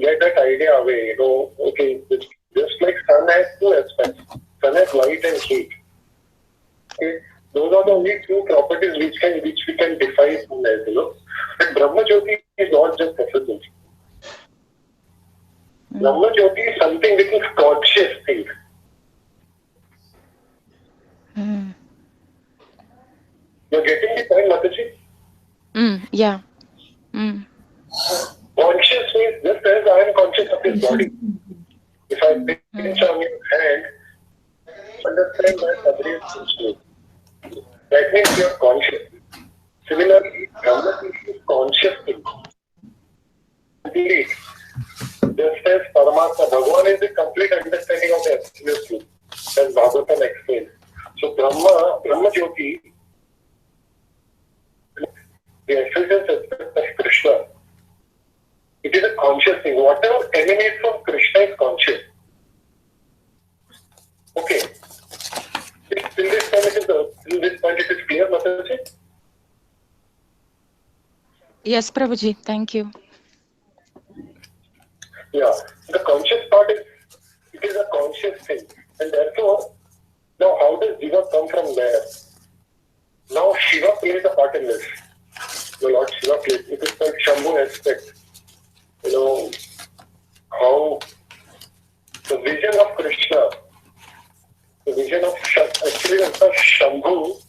get that idea away. Okay, it's just like sun has two aspects. Sun has light and heat. Okay, those are the only two properties which we can define sun as. But Brahmajyoti is not just effulgence. Brahmajyoti is something which is conscious thing. You're getting the point, Mataji? Yeah. Conscious means just as I am conscious of his body. If I pinch on your hand, understand that Adri is conscious. That means you are conscious. Similarly, Brahmajyoti is conscious thing. Indeed, just as Paramatma, Bhagavan is the complete understanding of the absolute truth, as Bhagavatam explains. So Brahmajyoti, the essence aspect of Krishna, it is a conscious thing. Whatever emanates from Krishna is conscious. Okay. Till this point it is clear, Mataji? Yes, Prabhuji. Thank you. Yeah. The conscious part it is a conscious thing. And therefore, now how does Jiva come from there? Now Shiva plays a part in this. The Lord Shiva plays. It is called Shambhu aspect. How the vision of Krishna, the vision of Shambhu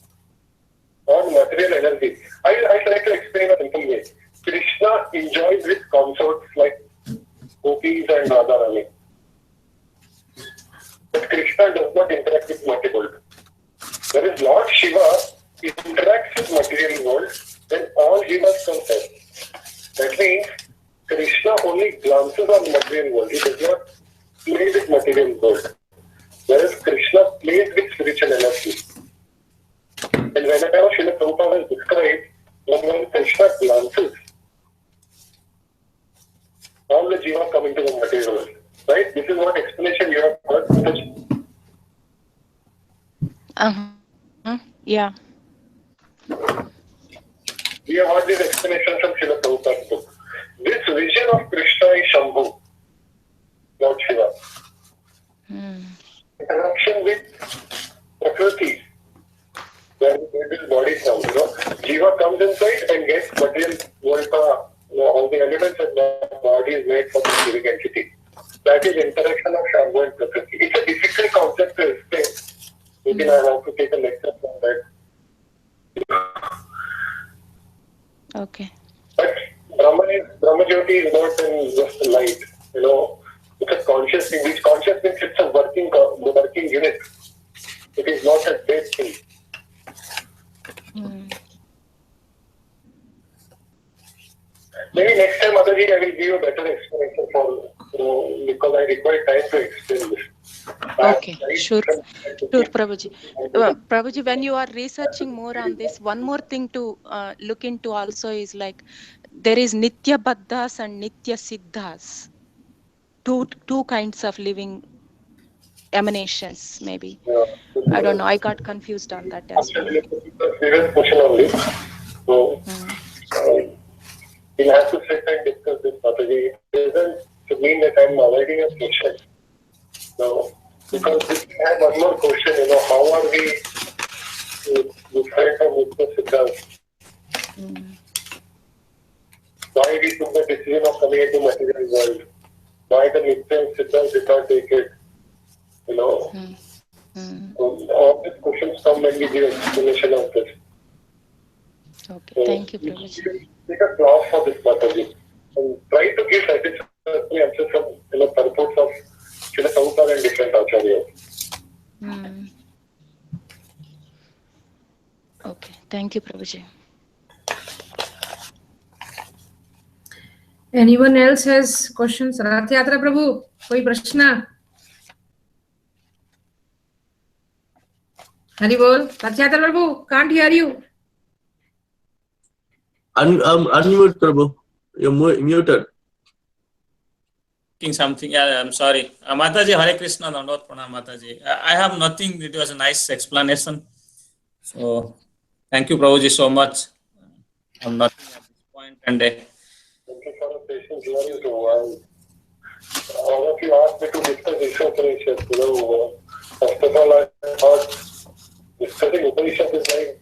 on material energy. I try to explain in a simple way. Krishna enjoys with consorts like Gopis and Radharani. But Krishna does not interact with material world. Whereas Lord Shiva interacts with material world when all jivas consent. That means Krishna only glances on material world. He does not play with material world. Whereas Krishna plays with spiritual energy. And whenever Srila Prabhupada has described, when Krishna glances, all the jiva come into the material world. Right? This is what explanation you have heard. Yeah. We have heard this explanation from Srila Prabhupada's book. This vision of Krishna is Shambhu, Lord Shiva. Interaction with Prakriti, where this body is now. Jiva comes inside and gets material world, all the elements and the body is made for this living entity. That is interaction of Shambhu and Prakriti. It's a difficult concept to explain. Maybe I have to take a lecture from that. Okay. But Brahmajyoti is not just light, it's a conscious thing. Which conscious means it's a working unit. It is not a dead thing. Maybe next time, Mataji, I will give you a better explanation because I require time to explain this. Okay, sure, Prabhuji. Prabhuji, when you are researching more on this, one more thing to look into also is like there is Nitya Baddhas and Nitya Siddhas. Two kinds of living emanations, maybe. Yeah. I don't know. I got confused on that as well. Previous question on this. So, we'll have to sit and discuss this, Mataji. It doesn't mean that I'm avoiding a question. No, because we have one more question, how are we different from Nitya Siddharth. Why he took the decision of coming into material world? Why the Nitya and Siddharth did not take it? You know, so all these questions come when we give explanation of this. Okay, So thank you, Prabhuji. Take a class for this Mataji and try to give satisfactory answers from purports of Srila Prabhupada and different acharyas. Okay, thank you, Prabhuji. Anyone else has questions? Rath Yatra Prabhu, koi prashna? Hari bol. Rath Yatra Prabhu, can't hear you. Unmute Prabhu. You're muted. Something. Yeah, I'm sorry. Mataji, Hare Krishna, Dandavata Pranam, Mataji. I have nothing. It was a nice explanation. So, thank you, Prabhuji, so much. I'm nothing at this point. And thank you for the patience hearing too. All of you asked me to discuss issue Upanishad. First of all, I thought discussing Upanishad is like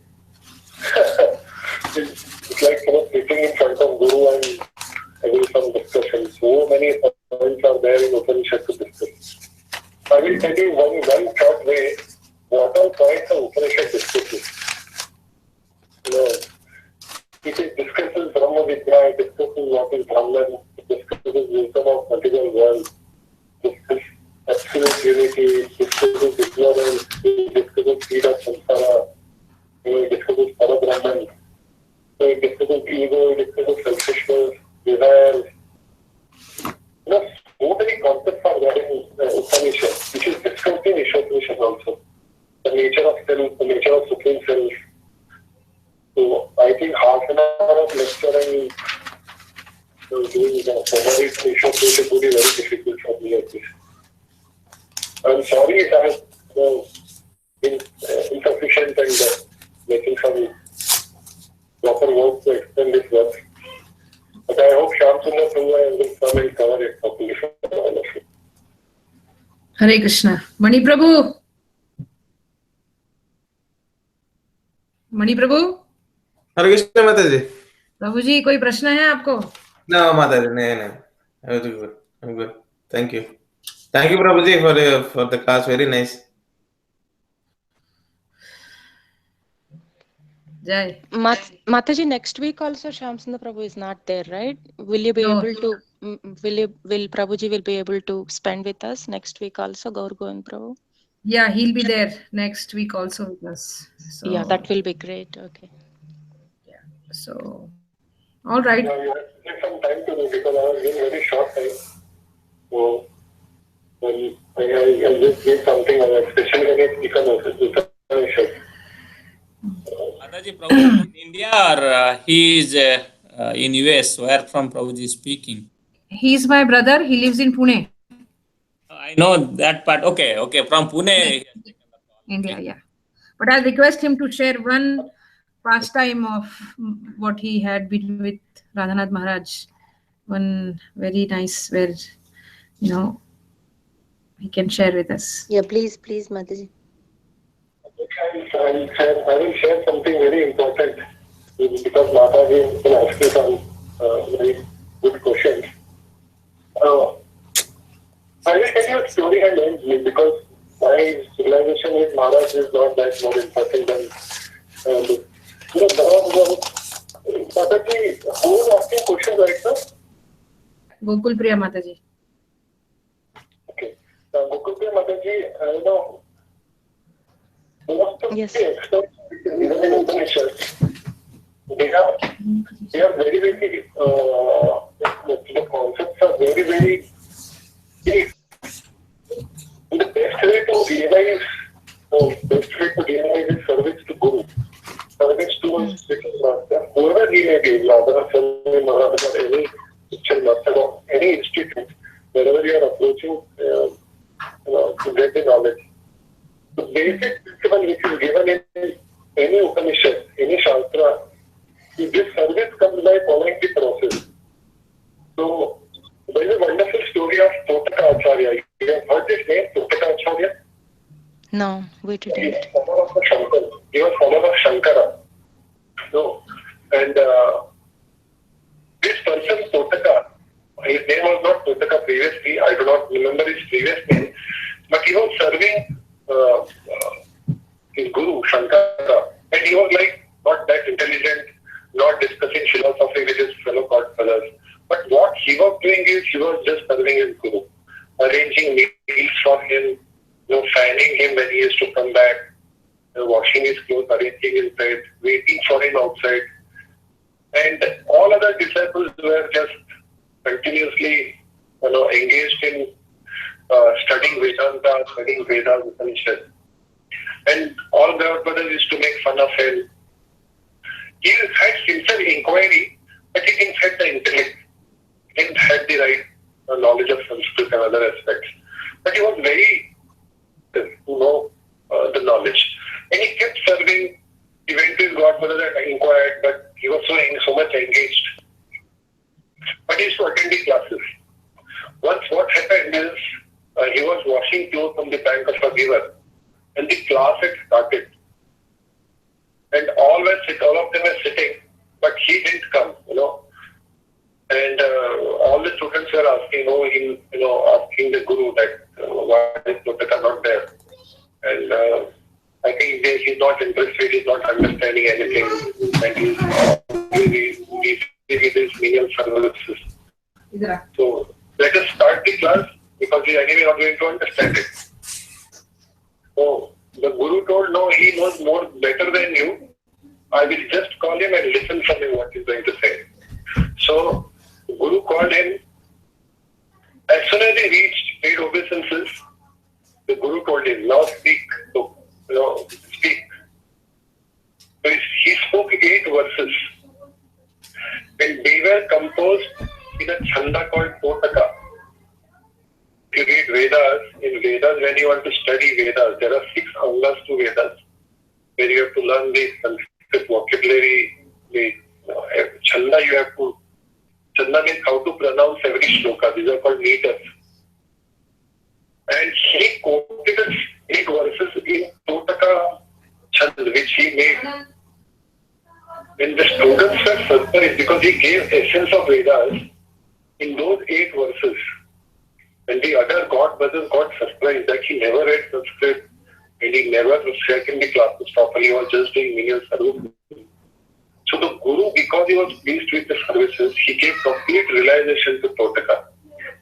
it's like sitting in front of Guru and having some discussion. So many points are there in Upanishad to discuss. I will tell you one short way what all points of Upanishad discusses. It discusses Brahma Vidya, it discusses what is Brahman, it discusses wisdom of material world, it discusses absolute unity, it discusses ignorance, it discusses seed of samsara, it discusses Parabrahman, it discusses ego, it discusses selfishness, desires. So many concepts are there in Upanishad, which is discussed in Ishopanishad also. The nature of self, the nature of supreme self. So I think half an hour of lecturing doing the summary Ishopanishad would be very difficult for me at this. I'm sorry if I have been insufficient and making some proper work to explain this work. But I hope Shyam Sundar Prabhu will come and cover it properly for all of you. Hare Krishna. Mani Prabhu. Mani Prabhu. हरे कृष्ण माताजी. प्रभु जी कोई प्रश्न है आपको? No माताजी, नहीं. I'm good. Thank you Prabhu ji for the class, very nice. Jai. Mataji, next week also Shyam Sundar Prabhu is not there, right? Will you be able to? Will Prabhuji will be able to spend with us next week also, Gaur Govind Prabhu? Yeah, he'll be there next week also with us. So, yeah, that will be great. Okay. Yeah. So, all right. Yeah, you have to take some time to do because I was in very short time. So, I just gave something, especially when it's become Upanishad. Mataji, Prabhuji in India or he is in US, where from Prabhuji is speaking? He's my brother. He lives in Pune. I know that part. Okay. From Pune. India, yeah. But I'll request him to share one pastime of what he had been with Radhanath Maharaj. One very nice where, he can share with us. Yeah, please, Mataji. I will share something very important because Mataji will ask you some very good questions. I will tell you a story and end because my civilization with Maharaj is not that more important than Mataji, who is asking questions right now? Gokul Priya Mataji. Okay. Gokul Priya Mataji, most of Yes. the experts even in Upanishad, they are very, very, the concepts are very, very deep. The best way to realize is service to Guru, service to a spiritual master, whoever he may be, Radha, Maharaj, any spiritual master of any institute, wherever you are approaching to get the knowledge. The basic principle which is given in any Upanishad, any Shastra, this service comes by following the process. So, there is a wonderful story of Totaka Acharya. You have heard this name, Totaka Acharya? No, we He didn't. was follower of Shankar. not that intelligent, not discussing philosophy with his fellow god brothers. But what he was doing is he was just serving his guru, arranging meals for him, fanning him when he is to come back, washing his clothes, arranging his bed, waiting for him outside. And all other disciples were just continuously engaged in studying Vedanta, studying Vedas, Upanishad. And all god brothers used to make fun of him. He had sincere inquiry, but he didn't have the intellect. He didn't have the right knowledge of Sanskrit and other aspects. But he was very to know the knowledge. And he kept serving. He went to his godmother and inquired, but he was so much engaged. But he used to attend the classes. Once what happened is, he was washing clothes on the bank of a river, and the class had started. And all of them were sitting, but he didn't come, And all the students were asking, asking the guru that why is Totaka not there? And I think he's not interested, he's not understanding anything, and he's with his menial services. So let us start the class because we are anyway not going to understand it. So the guru told, no, he knows more better than you. I will just call him and listen from him what he's going to say. So the guru called him. As soon as he reached paid obeisances, the guru told him, now speak. So, speak. So he spoke 8 verses. And they were composed in a chanda called Potaka. If you read Vedas, in Vedas, when you want to study Vedas, there are 6 angas to Vedas, where you have to learn the Sanskrit vocabulary, the chanda you have to, chanda means how to pronounce every shloka. These are called meters. And he quoted 8 verses in Potaka chanda, which he made. And the students were surprised because he gave essence of Vedas in those 8 verses. And the other god brothers got surprised that he never read Sanskrit and he never sat in the classes properly. He was just doing menial service. So the guru, because he was pleased with the services, he gave complete realization to Totaka.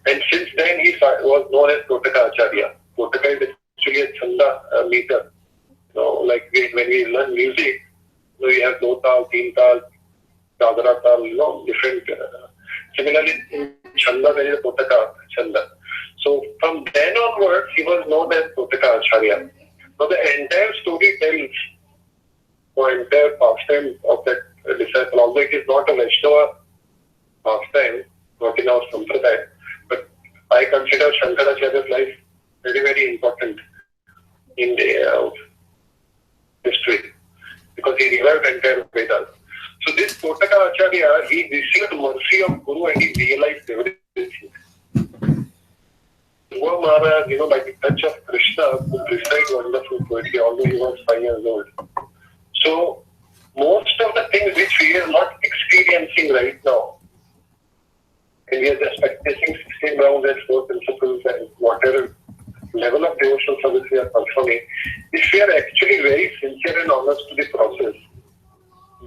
And since then he was known as Totaka Acharya. Totaka is actually a chanda meter. Like when we learn music, we have Dotal, Teental, Dagaratal, different. Similarly, in chanda there is a Totaka chanda. So from then onwards, he was known as Totaka Acharya. So the entire story tells the entire pastime of that disciple, although it is not a Vaishnava pastime, not in our Sampradaya, but I consider Shankaracharya's life very, very important in the history because he revived entire Vedas. So this Totaka Acharya, he received mercy of Guru and he realized everything. Guru Maharaj, by the touch of Krishna, could recite wonderful poetry, although he was 5 years old. So, most of the things which we are not experiencing right now, and we are just practicing 16 rounds and 4 principles and whatever level of devotional service we are performing, if we are actually very sincere and honest to the process,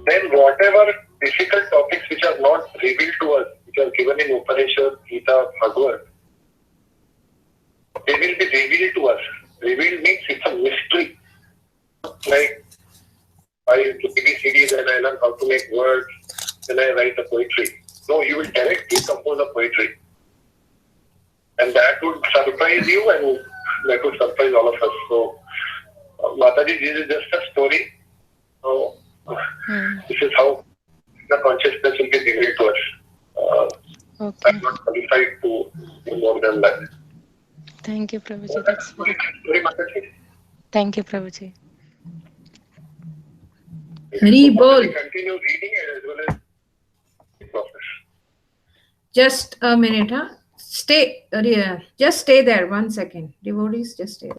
then whatever difficult topics which are not revealed to us, which are given in Upanishad, Gita, Bhagavad, they will be revealed to us. Revealed means it's a mystery. Like I do ABCDs and I learn how to make words, then I write a poetry. No, you will directly compose a poetry. And that would surprise you and that would surprise all of us. So, Mataji, this is just a story. So, this is how the consciousness will be revealed to us. Okay. I'm not qualified to do more than that. Thank you, Prabhuji. That's very. Mataji. Thank you, Prabhuji. Hari Bol. Continue reading as well as the process. Just a minute, huh? Just stay there 1 second. Devotees, just stay there.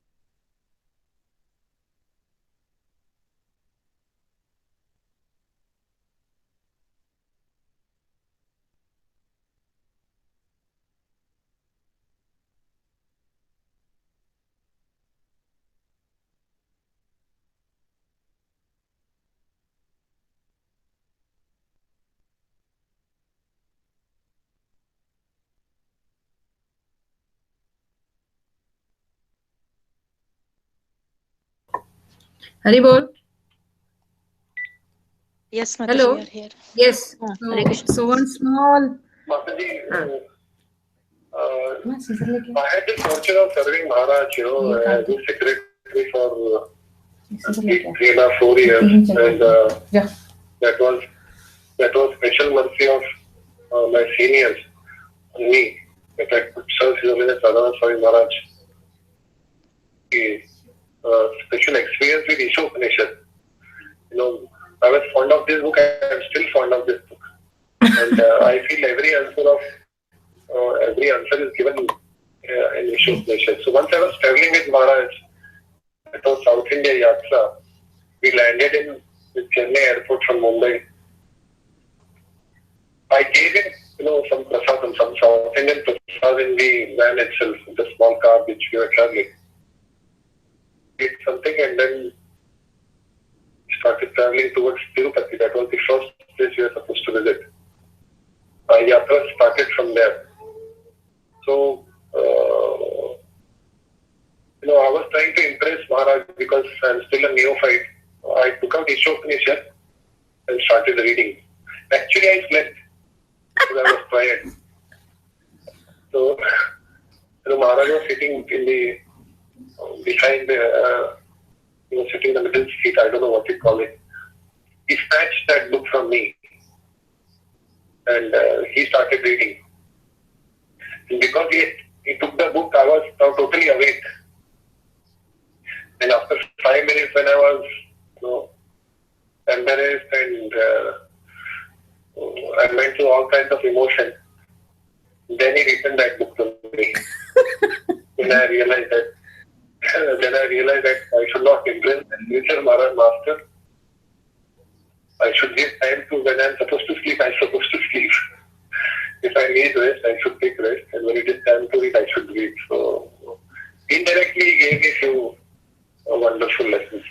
Hari bol. Yes, Mataji, Hello. we are here. Yes. Hare Krishna. So one small. Mataji, I had the fortune of serving Maharaj, as a secretary for 3.5-4 years, and that was special mercy of my seniors on me that I could serve His Holiness Radhanath Swami Maharaj. Special experience with Isha Upanishad. I was fond of this book. I am still fond of this book, and I feel every answer is given in Isha Upanishad. So once I was traveling with Maharaj, it was South India Yatra. We landed in Chennai airport from Mumbai. I gave him, some prasadam, some South Indian prasad in the van itself, the small car which we were traveling. Did something and then started traveling towards Tirupati. That was the first place we were supposed to visit. Our yatra started from there. So, I was trying to impress Maharaj because I'm still a neophyte. I took out Isha Upanishad and started reading. Actually, I slept because I was tired. So, Maharaj was sitting in behind sitting in the middle seat. I don't know what you call it. He snatched that book from me and he started reading. And because he took the book, I was now totally awake. And after 5 minutes, when I was embarrassed and I went through all kinds of emotion, then he returned that book to me. Then I realized that I should not impress the future Maharaj Master. I should give time to when I'm supposed to sleep, I'm supposed to sleep. If I need rest, I should take rest. And when it is time to read, I should read. So, indirectly, he gave me few wonderful lessons.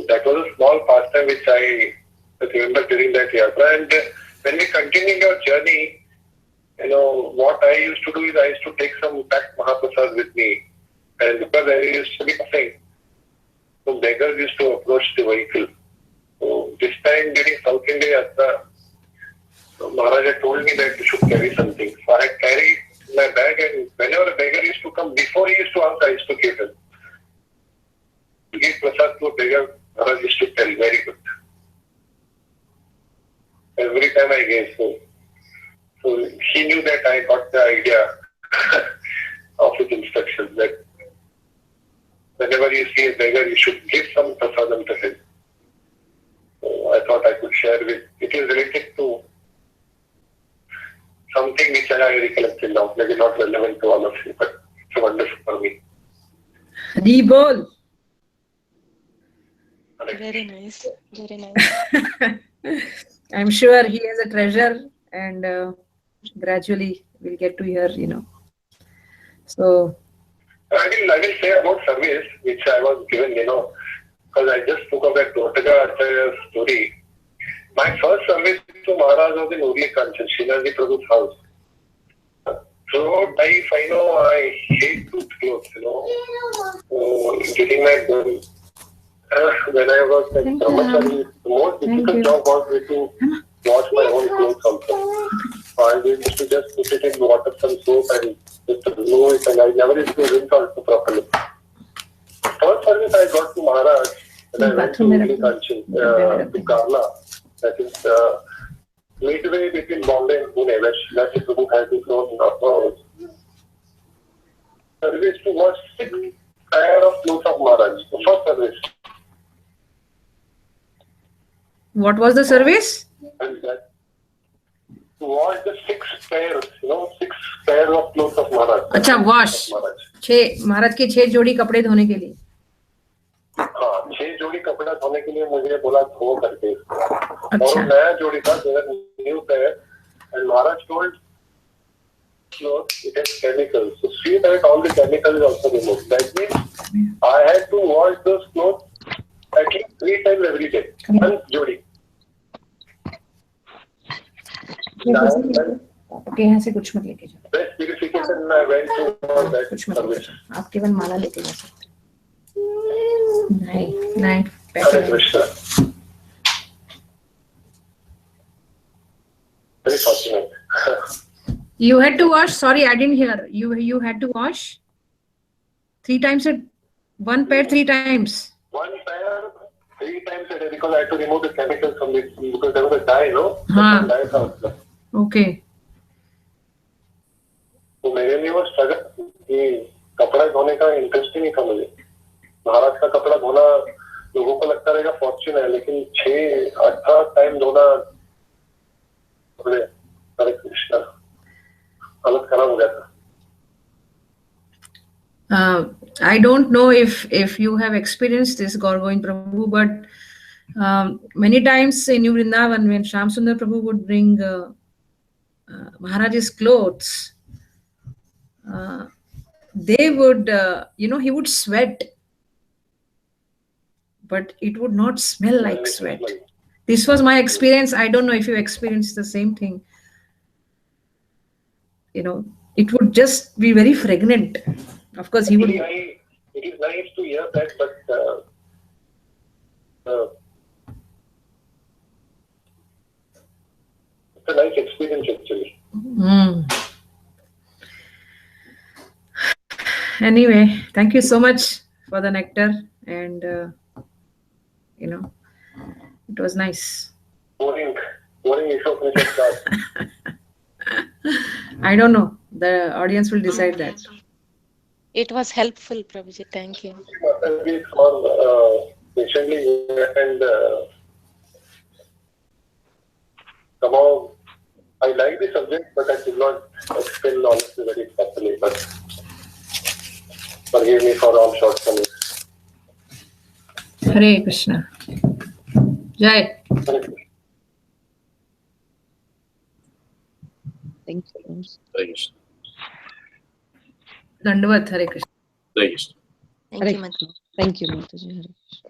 That was a small pastime which I remember during that yatra. And when we continued our journey, what I used to do is I used to take some packed Mahaprasad with me. And because I used to be nothing, so beggars used to approach the vehicle. So this time during South India Yatra, Maharaj had told me that you should carry something. So I carried my bag, and whenever a beggar used to come, before he used to ask, I used to give him. To give prasad to a beggar, Maharaj used to tell, very good. Every time I gave, so he knew that I got the idea of his instructions that whenever you see a beggar, you should give some prasadam to him. So I thought I could share with. It is related to something which I recollected now, maybe not relevant to all of you, but it's wonderful for me. Hari bol. Very nice. Very nice. I'm sure he has a treasure, and gradually we'll get to hear, So. I will say about service, which I was given, because I just spoke of that Dhotaga Acharya story. My first service to Maharaj was in Urli Kanchan, Srinaji Prabhu's house. Throughout life, I hate to clothes, getting my goal. When I was at Brahmachari, the most difficult job was to wash my own clothes also. I used to just put it in water, some soap, and just remove it, and I never used to rinse also properly. First service I got to Maharaj, and I went to Urli Kanchan, to Karla. That is midway between Bombay and Pune, where Srinaji Prabhu has his own house. Service to wash 6 pair of clothes of Maharaj. The first service. What was the service? And that, to wash the 6 pairs, 6 pairs of clothes of Maharaj. अच्छा, wash. महाराज के 6 जोड़ी कपड़े धोने के लिए. हाँ, 6 जोड़ी कपड़ा धोने के लिए मुझे बोला धो करके. और नया जोड़ी था, new pair, and Maharaj told clothes, it has chemicals. So see that all the chemicals also removed. That means I had to wash those clothes at least 3 times every day. One jodi. Okay, यहाँ से कुछ मत लेके जाओ. Best purification I went to that service. आप केवल माला लेके जा सकते हैं. Nice. Hare Krishna. Very fortunate. You had to wash. Sorry, I didn't hear. You had to wash 3 times one pair 3 times. One pair 3 times a day because I had to remove the chemicals from it because there was a dye, no? हाँ. Dye था उसमें. Okay. तो मेरे लिए वो struggle कि कपड़ा धोने का इंटरेस्ट ही नहीं था मुझे. महाराज का कपड़ा धोना लोगों को लगता रहेगा फॉर्च्यून है, लेकिन 6-8 टाइम धोना हरे कृष्णा हालत खराब हो गया था. I don't know if you have experienced this, Gauragovind Prabhu, but many times in New Vrindavan, when Shyam Sundar Prabhu would bring Maharaj's clothes, they would, he would sweat, but it would not smell like sweat. This was my experience. I don't know if you experienced the same thing. It would just be very fragrant. Of course, he would. It is nice to hear that, but it's a nice experience actually. Anyway, thank you so much for the nectar, and it was nice. Boring Ishopanishad class. I don't know. The audience will decide that. It was helpful, Prabhuji. Thank you. For patiently and somehow I like the subject, but I did not explain honestly very properly. But forgive me for all shortcomings. Hare Krishna. Jai. Thank you. Right. Dandavat. Hare Krishna. Right. Thank you, Mataji. Thank you, Mataji. Hare Krishna.